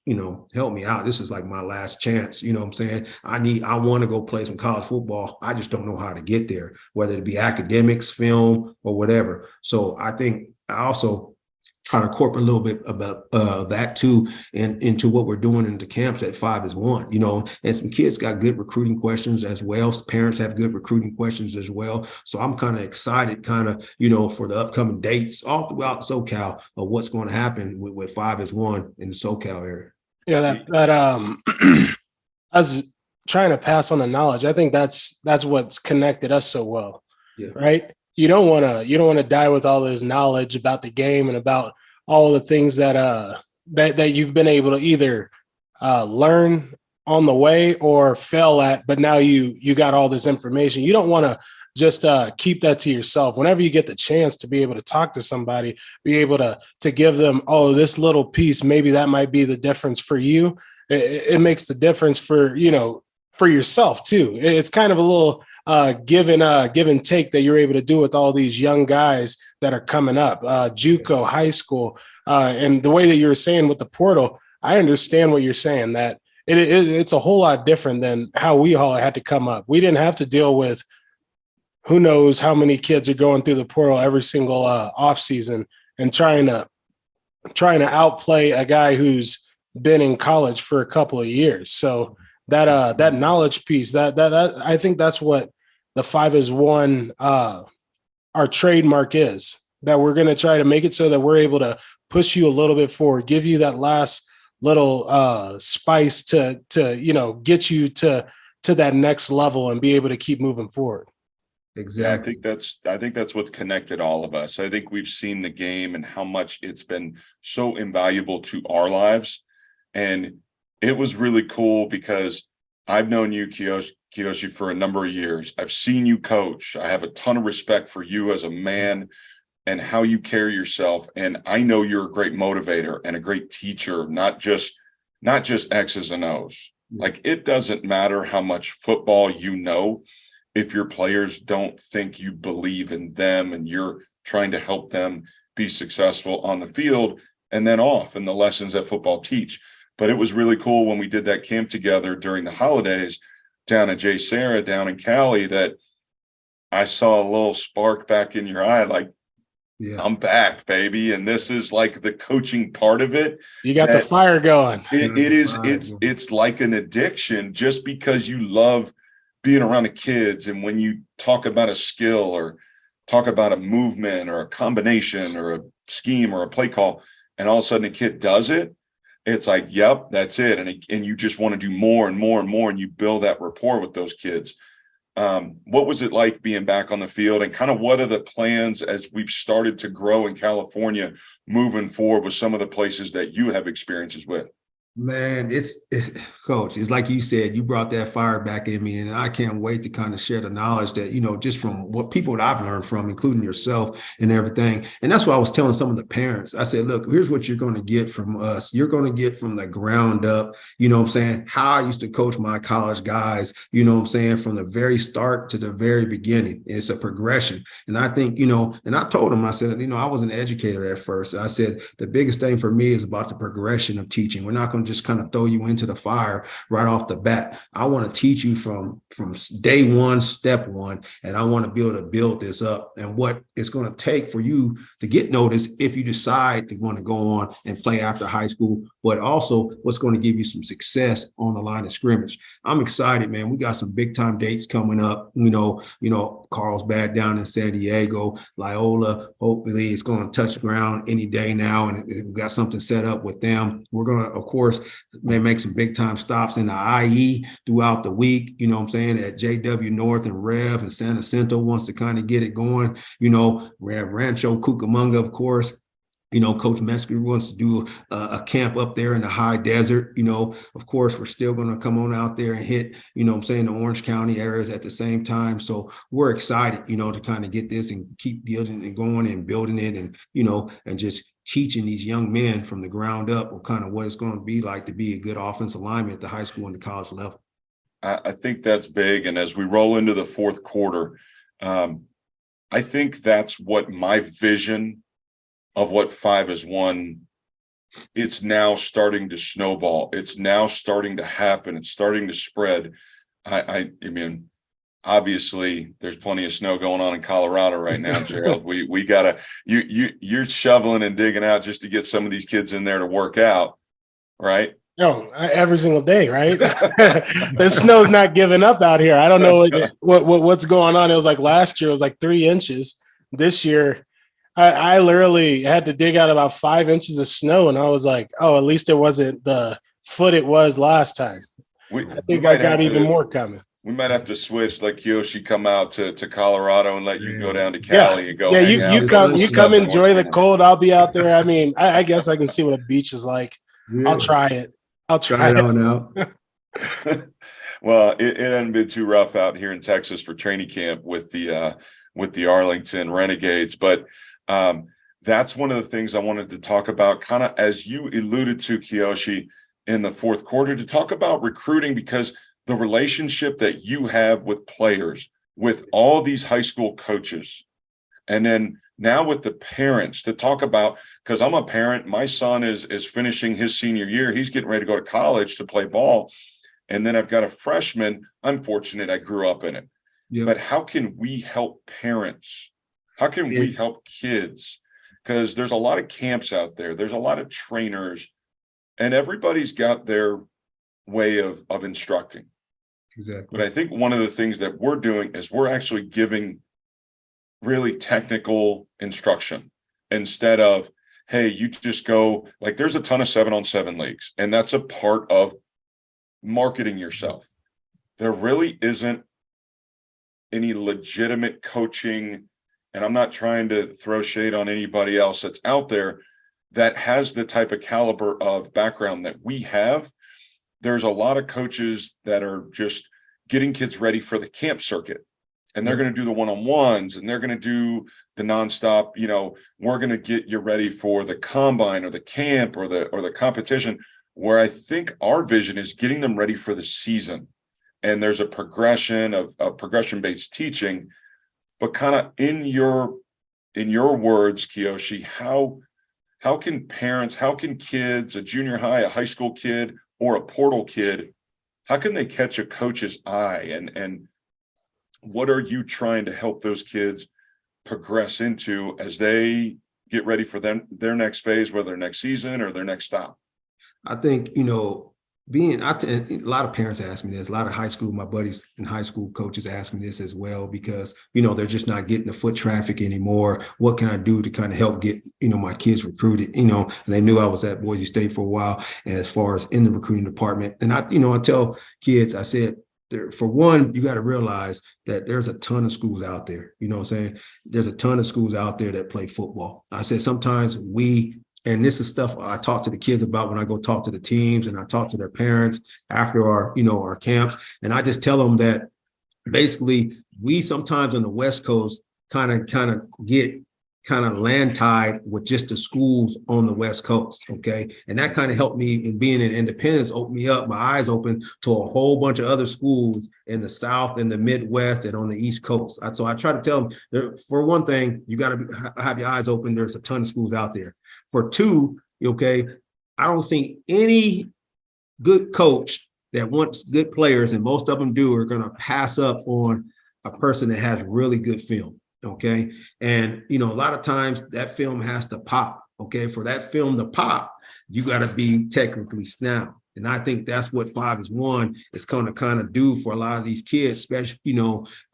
help me out. This is like my last chance. You know what I'm saying? I want to go play some college football. I just don't know how to get there, whether it be academics, film, or whatever. So I think I also try to incorporate a little bit about that too, and into what we're doing in the camps at 5 is 1, and some kids got good recruiting questions as well. Parents have good recruiting questions as well. So I'm kind of excited for the upcoming dates all throughout SoCal of what's going to happen with 5 is 1 in the SoCal area. Yeah, that I was trying to pass on the knowledge. I think that's what's connected us so well. Yeah. Right. You don't want to die with all this knowledge about the game and about all the things that you've been able to either learn on the way or fail at, but now you got all this information. You don't want to just keep that to yourself. Whenever you get the chance to be able to talk to somebody, be able to give them, oh, this little piece, maybe that might be the difference for you. It makes the difference for yourself too. It's kind of a little give and take that you're able to do with all these young guys that are coming up, JUCO, high school, and the way that you're saying with the portal, I understand what you're saying, that it's a whole lot different than how we all had to come up. We didn't have to deal with who knows how many kids are going through the portal every single off season and trying to outplay a guy who's been in college for a couple of years. So that knowledge piece, that I think that's what the 5 is 1 our trademark is, that we're going to try to make it so that we're able to push you a little bit forward, give you that last little spice to get you to that next level and be able to keep moving forward. Exactly. Yeah, I think that's what's connected all of us. I think we've seen the game and how much it's been so invaluable to our lives. And it was really cool because I've known you, Kiyoshi, for a number of years. I've seen you coach. I have a ton of respect for you as a man and how you carry yourself. And I know you're a great motivator and a great teacher, not just X's and O's. Like, it doesn't matter how much football you know, if your players don't think you believe in them and you're trying to help them be successful on the field and then off and the lessons that football teach. But it was really cool when we did that camp together during the holidays down at Jay Sarah down in Cali, that I saw a little spark back in your eye, like, yeah, I'm back, baby. And this is like the coaching part of it. You got the fire going. It's like an addiction, just because you love being around the kids. And when you talk about a skill or talk about a movement or a combination or a scheme or a play call, and all of a sudden a kid does it, it's like, yep, that's it. And you just want to do more and more and more, and you build that rapport with those kids. What was it like being back on the field, and kind of what are the plans as we've started to grow in California moving forward with some of the places that you have experiences with? Man, it's Coach, it's like you said, you brought that fire back in me, and I can't wait to kind of share the knowledge that, just from what people that I've learned from, including yourself and everything. And that's what I was telling some of the parents. I said, look, here's what you're going to get from us. You're going to get from the ground up, what I'm saying, how I used to coach my college guys, what I'm saying, from the very start to the very beginning. It's a progression. And I think, and I told them, I said, I was an educator at first. I said, the biggest thing for me is about the progression of teaching. We're not going to just kind of throw you into the fire right off the bat. I want to teach you from day one, step one, and I want to be able to build this up and what it's going to take for you to get noticed if you decide to want to go on and play after high school, but also what's going to give you some success on the line of scrimmage. I'm excited, man. We got some big time dates coming up. Carlsbad down in San Diego, Loyola, hopefully it's going to touch ground any day now, and we've got something set up with them. We're going to, of course, may make some big time stops in the IE throughout the week, what I'm saying, at JW North and Rev and San Jacinto wants to kind of get it going, Rancho Cucamonga, of course. Coach Metzger wants to do a camp up there in the high desert. Of course, we're still going to come on out there and hit, the Orange County areas at the same time. So we're excited, to kind of get this and keep building and going and building it and, and just teaching these young men from the ground up what kind of what it's going to be like to be a good offensive lineman at the high school and the college level. I think that's big. And as we roll into the fourth quarter, I think that's what my vision of what 5-1, it's now starting to snowball. It's now starting to happen. It's starting to spread. I mean, obviously there's plenty of snow going on in Colorado right now, Gerald. we gotta, you're shoveling and digging out just to get some of these kids in there to work out, right? No, every single day, right? The snow's not giving up out here. I don't know what's going on. It was like last year, it was like 3 inches. This year, I literally had to dig out about 5 inches of snow, and I was like, oh, at least it wasn't the foot it was last time. I think I got even more coming. We might have to switch, like Kiyoshi, come out to Colorado and let you go down to Cali and go. Yeah, you come enjoy the cold. I'll be out there. I mean, I guess I can see what a beach is like. Yeah. I'll try it. I'll try it on out. Well, it hasn't been too rough out here in Texas for training camp with the Arlington Renegades, but that's one of the things I wanted to talk about, kind of as you alluded to, Kiyoshi, in the fourth quarter, to talk about recruiting, because the relationship that you have with players, with all these high school coaches, and then now with the parents, to talk about, because I'm a parent, my son is finishing his senior year. He's getting ready to go to college to play ball. And then I've got a freshman. I'm fortunate I grew up in it. Yep. But how can we help parents? How can we help kids? Because there's a lot of camps out there. There's a lot of trainers, and everybody's got their way of instructing. Exactly. But I think one of the things that we're doing is we're actually giving really technical instruction instead of, hey, you just go, like, there's a ton of 7-on-7 leagues, and that's a part of marketing yourself. There really isn't any legitimate coaching, and I'm not trying to throw shade on anybody else that's out there that has the type of caliber of background that we have. There's a lot of coaches that are just getting kids ready for the camp circuit, and they're going to do the one-on-ones, and they're going to do the nonstop, we're going to get you ready for the combine or the camp or the competition, where I think our vision is getting them ready for the season. And there's a progression of progression-based teaching, but kind of in your words, Kiyoshi, how can parents, how can kids, a junior high, a high school kid, or a portal kid, how can they catch a coach's eye? And what are you trying to help those kids progress into as they get ready for their next phase, whether next season or their next stop? I think, a lot of parents ask me this, a lot of high school, my buddies and high school coaches ask me this as well, because, they're just not getting the foot traffic anymore. What can I do to kind of help get, my kids recruited, and they knew I was at Boise State for a while, and as far as in the recruiting department. And I tell kids, I said, for one, you got to realize that there's a ton of schools out there, what I'm saying? There's a ton of schools out there that play football. I said, sometimes and this is stuff I talk to the kids about when I go talk to the teams, and I talk to their parents after our camps. And I just tell them that basically we sometimes on the West Coast kind of get land tied with just the schools on the West Coast. Okay. And that kind of helped me in being in independence, opened me up, my eyes open to a whole bunch of other schools in the South and the Midwest and on the East Coast. So I try to tell them, for one thing, you got to have your eyes open. There's a ton of schools out there. For two, okay, I don't think any good coach that wants good players, and most of them do, are going to pass up on a person that has really good film. Okay. And, a lot of times that film has to pop. Okay. For that film to pop, you got to be technically sound. And I think that's what 5-1 is going to kind of do for a lot of these kids, especially,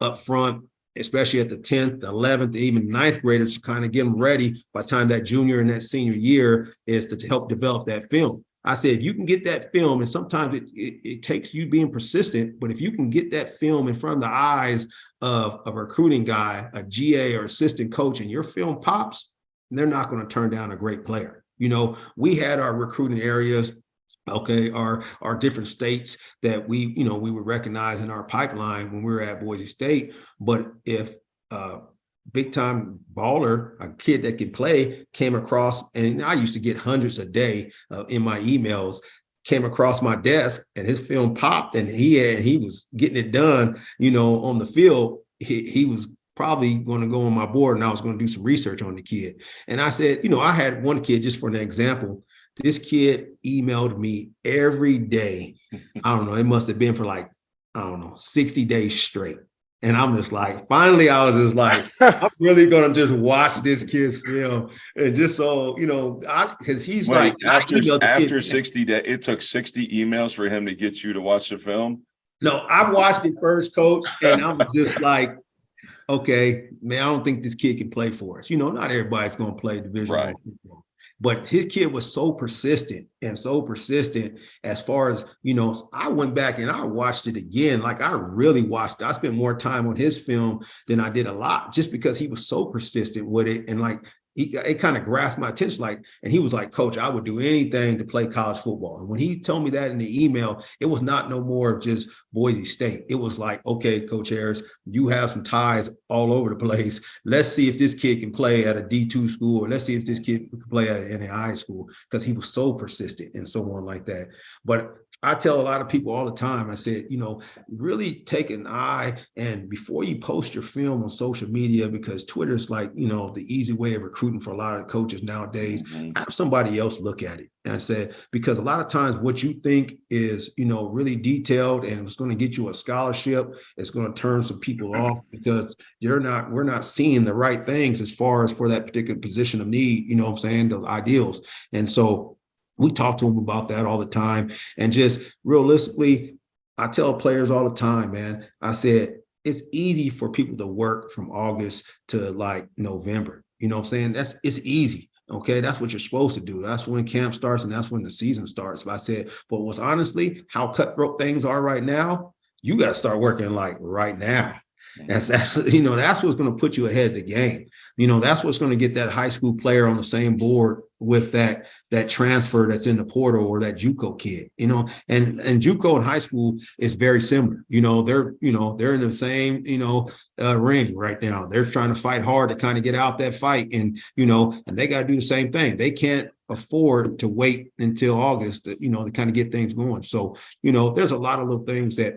up front, especially at the 10th, 11th, even 9th graders, to kind of get them ready by the time that junior and that senior year is to help develop that film. I said, you can get that film, and sometimes it takes you being persistent, but if you can get that film in front of the eyes of a recruiting guy, a GA or assistant coach, and your film pops, they're not going to turn down a great player. We had our recruiting areas, okay, our different states that we would recognize in our pipeline when we were at Boise State. But if big time baller, a kid that could play, came across, and I used to get hundreds a day in my emails, came across my desk and his film popped, and he was getting it done, on the field, he was probably going to go on my board, and I was going to do some research on the kid. And I said, I had one kid, just for an example, this kid emailed me every day. I don't know, it must have been for 60 days straight. And I'm just like, finally, I was just like, I'm really going to just watch this kid's film. And just so, because he's Wait, like, after 60 days, it took 60 emails for him to get you to watch the film. No, I watched it first, coach. And I was just like, okay, man, I don't think this kid can play for us. Not everybody's going to play Division I football. But his kid was so persistent as far as, I went back and I watched it again. Like I really watched it. I spent more time on his film than I did a lot, just because he was so persistent with it. And it kind of grasped my attention. And he was like, Coach, I would do anything to play college football. And when he told me that in the email, it was not no more of just Boise State. It was like, okay, Coach Harris, you have some ties all over the place. Let's see if this kid can play at a D2 school, or let's see if this kid can play at an NAI school, because he was so persistent and so on like that. But I tell a lot of people all the time, I said, really take an eye, and before you post your film on social media, because Twitter's like, the easy way of recruiting for a lot of coaches nowadays, have somebody else look at it. And I said, because a lot of times what you think is, really detailed and it's going to get you a scholarship, it's going to turn some people off, because we're not seeing the right things as far as for that particular position of need, what I'm saying, the ideals. And so we talk to them about that all the time. And just realistically, I tell players all the time, man, I said, it's easy for people to work from August to November. You know what I'm saying? It's easy. Okay. That's what you're supposed to do. That's when camp starts, and that's when the season starts. But I said, but what's honestly how cutthroat things are right now, you got to start working right now. That's actually, that's what's going to put you ahead of the game. That's what's going to get that high school player on the same board with that transfer that's in the portal, or that JUCO kid, and JUCO and high school is very similar. They're in the same, ring right now. They're trying to fight hard to kind of get out that fight, and they got to do the same thing. They can't afford to wait until August to kind of get things going. So, there's a lot of little things that,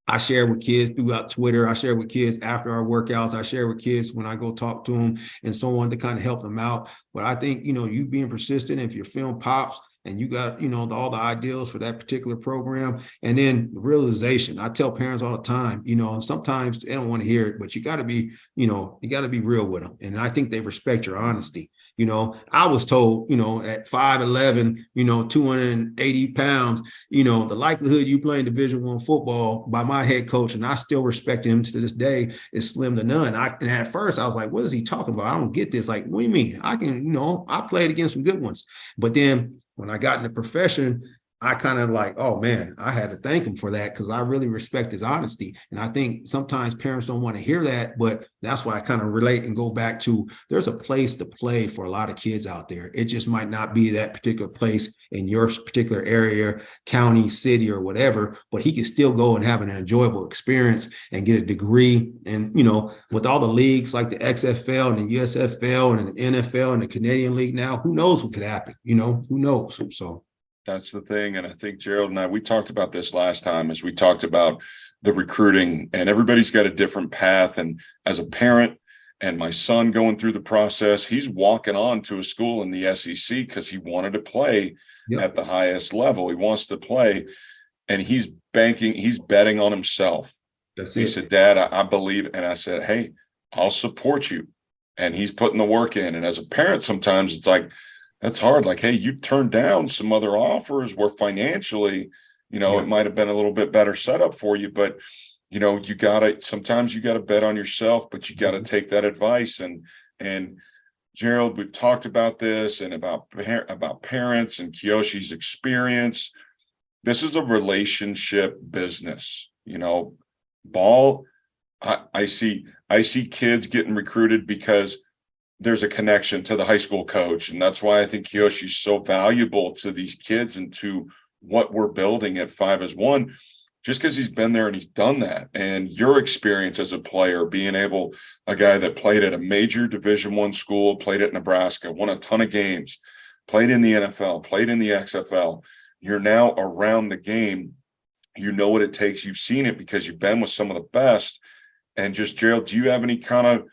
I share with kids throughout Twitter. I share with kids after our workouts. I share with kids when I go talk to them and so on, to kind of help them out. But I think, you being persistent, if your film pops, and you got, all the ideals for that particular program. And then the realization, I tell parents all the time, and sometimes they don't want to hear it, but you got to be, you got to be real with them. And I think they respect your honesty. I was told, at 5'11", 280 pounds, the likelihood you playing Division I football by my head coach, and I still respect him to this day, is slim to none. And at first I was like, what is he talking about? I don't get this. Like, what do you mean? I can, I played against some good ones. But then when I got in the profession, I kind of like, oh man, I had to thank him for that, because I really respect his honesty. And I think sometimes parents don't want to hear that, but that's why I kind of relate and go back to, there's a place to play for a lot of kids out there. It just might not be that particular place in your particular area, county, city, or whatever, but he can still go and have an enjoyable experience and get a degree. And, with all the leagues like the XFL and the USFL and the NFL and the Canadian League now, who knows what could happen? Who knows? So that's the thing. And I think Gerald and I, we talked about this last time as we talked about the recruiting, and everybody's got a different path. And as a parent, and my son going through the process, he's walking on to a school in the SEC because he wanted to play at the highest level. He wants to play, and he's betting on himself. He said, Dad, I believe. And I said, hey, I'll support you. And he's putting the work in. And as a parent, sometimes it's like, that's hard. Like, hey, you turned down some other offers where financially, it might have been a little bit better setup for you, but sometimes you gotta bet on yourself, but you gotta take that advice. And Gerald, we've talked about this and about parents and Kiyoshi's experience. This is a relationship business, ball. I see kids getting recruited because there's a connection to the high school coach. And that's why I think Kiyoshi is so valuable to these kids and to what we're building at 5as1, just because he's been there and he's done that. And your experience as a player, being a guy that played at a major Division I school, played at Nebraska, won a ton of games, played in the NFL, played in the XFL. You're now around the game. You know what it takes. You've seen it because you've been with some of the best. And just, Gerald, do you have any kind of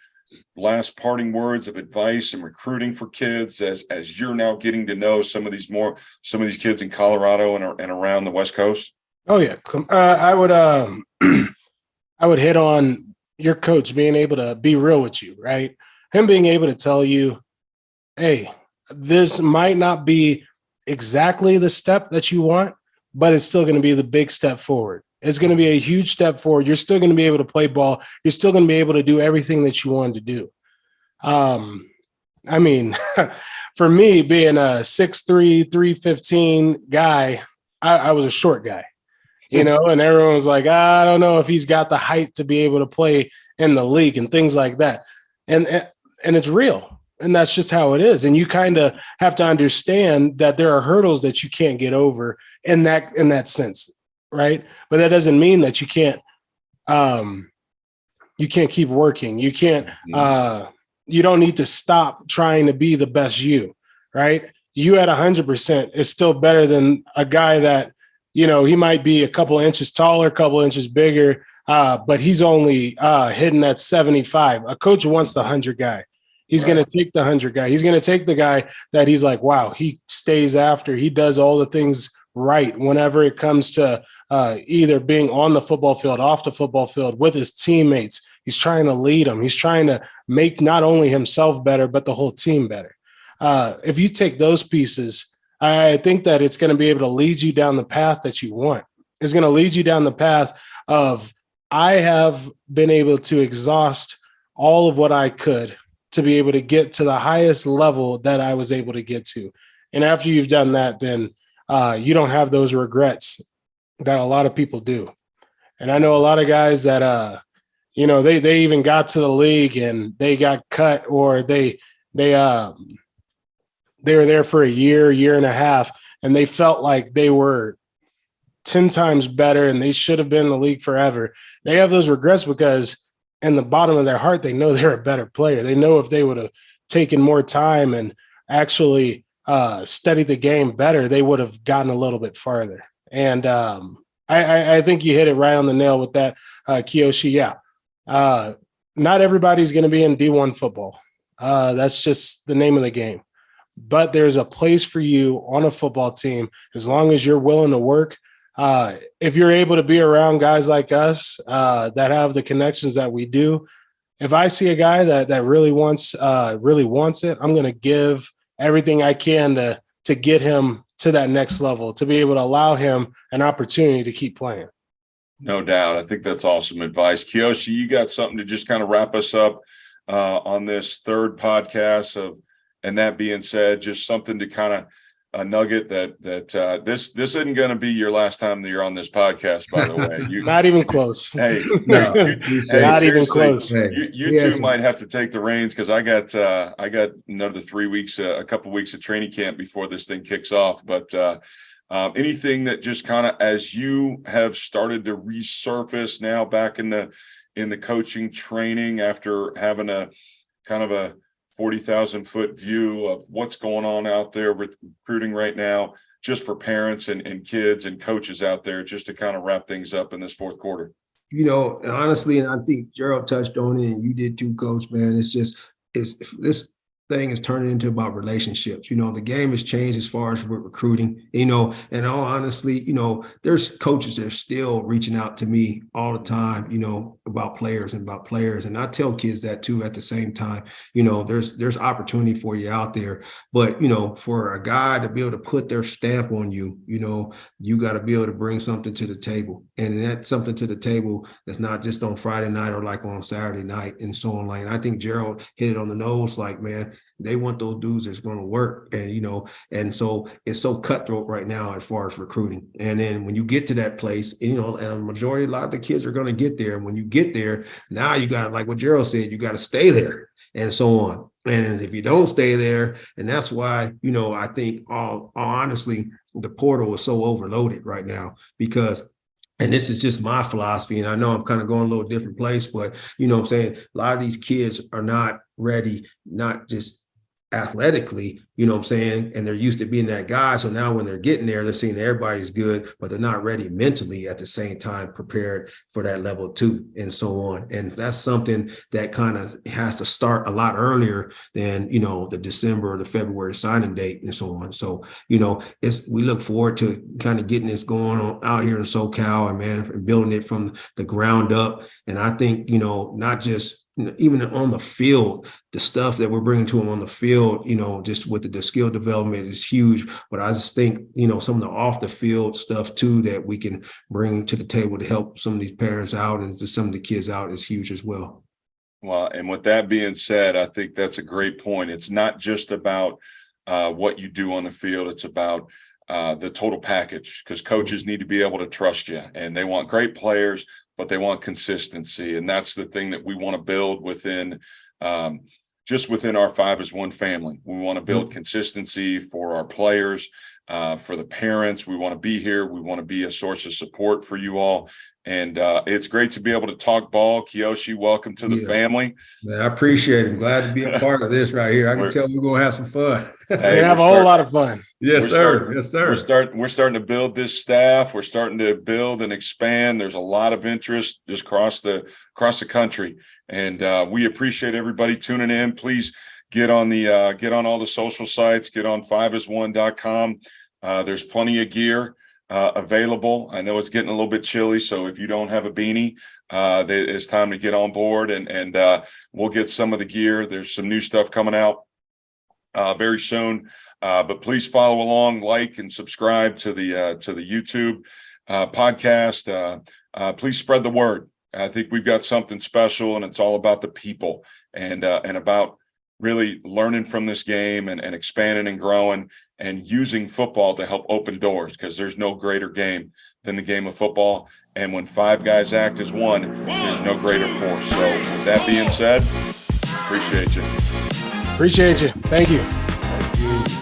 last parting words of advice and recruiting for kids as you're now getting to know some of these kids in Colorado and around the West Coast? Oh yeah. I would hit on your coach being able to be real with you, right? Him being able to tell you, hey, this might not be exactly the step that you want, but it's still going to be the big step forward. It's going to be a huge step forward. You're still going to be able to play ball. You're still going to be able to do everything that you wanted to do. I mean, for me, being a 6'3", 315 guy, I was a short guy, and everyone was like, I don't know if he's got the height to be able to play in the league and things like that. And it's real. And that's just how it is. And you kind of have to understand that there are hurdles that you can't get over in that sense. Right. But that doesn't mean that you can't keep working. You can't, you don't need to stop trying to be the best you, right? You at 100% is still better than a guy that, he might be a couple inches taller, a couple inches bigger, but he's only hitting at 75. A coach wants the 100 guy. He's going to take the 100 guy. He's going to take the guy that he's like, wow, he stays after. He does all the things right whenever it comes to either being on the football field, off the football field, with his teammates. He's trying to lead them. He's trying to make not only himself better, but the whole team better. If you take those pieces, I think that it's going to be able to lead you down the path that you want. It's going to lead you down the path of, I have been able to exhaust all of what I could to be able to get to the highest level that I was able to get to. And after you've done that, then you don't have those regrets that a lot of people do. And I know a lot of guys that, they even got to the league and they got cut, or they were there for a year and a half, and they felt like they were 10 times better and they should have been in the league forever. They have those regrets because in the bottom of their heart, they know they're a better player. They know if they would have taken more time and actually studied the game better, they would have gotten a little bit farther. And I think you hit it right on the nail with that, Kiyoshi. Yeah. Not everybody's going to be in D1 football. That's just the name of the game. but there's a place for you on a football team as long as you're willing to work. If you're able to be around guys like us that have the connections that we do, if I see a guy that really wants it, I'm going to give everything I can to get him to that next level, to be able to allow him an opportunity to keep playing. No doubt. I think that's awesome advice. Kiyoshi, you got something to just kind of wrap us up on this third podcast of, and that being said, just something to kind of a nugget that this isn't going to be your last time that you're on this podcast, by the way. Not even close. Hey, No, not even close. You two might have to take the reins because I got another 3 weeks, a couple weeks of training camp before this thing kicks off. But anything that just kind of, as you have started to resurface now back in the coaching training after having a kind of a 40,000-foot view of what's going on out there with recruiting right now, just for parents and kids and coaches out there, just to kind of wrap things up in this fourth quarter. You know, and honestly, and I think Gerald touched on it, and you did too, Coach, man. It's this thing is turning into about relationships. You know, the game has changed as far as with recruiting, you know, and all honestly, you know, there's coaches that are still reaching out to me all the time, you know, about players. And I tell kids that too at the same time. You know, there's opportunity for you out there. But, you know, for a guy to be able to put their stamp on you, you know, you got to be able to bring something to the table. And that's something to the table that's not just on Friday night or like on Saturday night and so on. Like, and I think Gerald hit it on the nose, like, man, they want those dudes that's going to work. And, you know, and so it's so cutthroat right now as far as recruiting. And then when you get to that place, you know, and a majority, a lot of the kids are going to get there. And when you get there, now you got, like what Gerald said, you got to stay there and so on. And if you don't stay there, and that's why, you know, I think all honestly, the portal is so overloaded right now because, and this is just my philosophy, and I know I'm kind of going a little different place, but you know what I'm saying? A lot of these kids are not ready, not just athletically, you know what I'm saying? And they're used to being that guy. So now when they're getting there, they're seeing everybody's good, but they're not ready mentally at the same time, prepared for that level 2 and so on. And that's something that kind of has to start a lot earlier than, you know, the December or the February signing date and so on. So, you know, we look forward to kind of getting this going on out here in SoCal and man, building it from the ground up. And I think, you know, not just, even on the field, the stuff that we're bringing to them on the field, you know, just with the skill development is huge. But I just think, you know, some of the off the field stuff too that we can bring to the table to help some of these parents out and to some of the kids out is huge as well. Well, and with that being said, I think that's a great point. It's not just about what you do on the field. It's about the total package, because coaches need to be able to trust you, and they want great players, but they want consistency. And that's the thing that we want to build within just within our 5 as 1 family. We want to build consistency for our players, for the parents. We want to be here. We want to be a source of support for you all. And it's great to be able to talk ball. Kiyoshi, welcome to the family. Man, I appreciate it. I'm glad to be a part of this right here. I can tell we're going to have some fun. We're going to have a whole lot of fun. Yes, sir. Yes, sir. We're starting to build this staff. We're starting to build and expand. There's a lot of interest just across the country. And we appreciate everybody tuning in. Please get on all the social sites, get on 5as1.com. There's plenty of gear available. I know it's getting a little bit chilly, so if you don't have a beanie, it's time to get on board and we'll get some of the gear. There's some new stuff coming out very soon, but please follow along, like and subscribe to the YouTube podcast. Please spread the word. I think we've got something special, and it's all about the people and about really learning from this game and expanding and growing and using football to help open doors, because there's no greater game than the game of football. And when 5 guys act as one, there's no greater force. So with that being said, appreciate you. Appreciate you. Thank you. Thank you.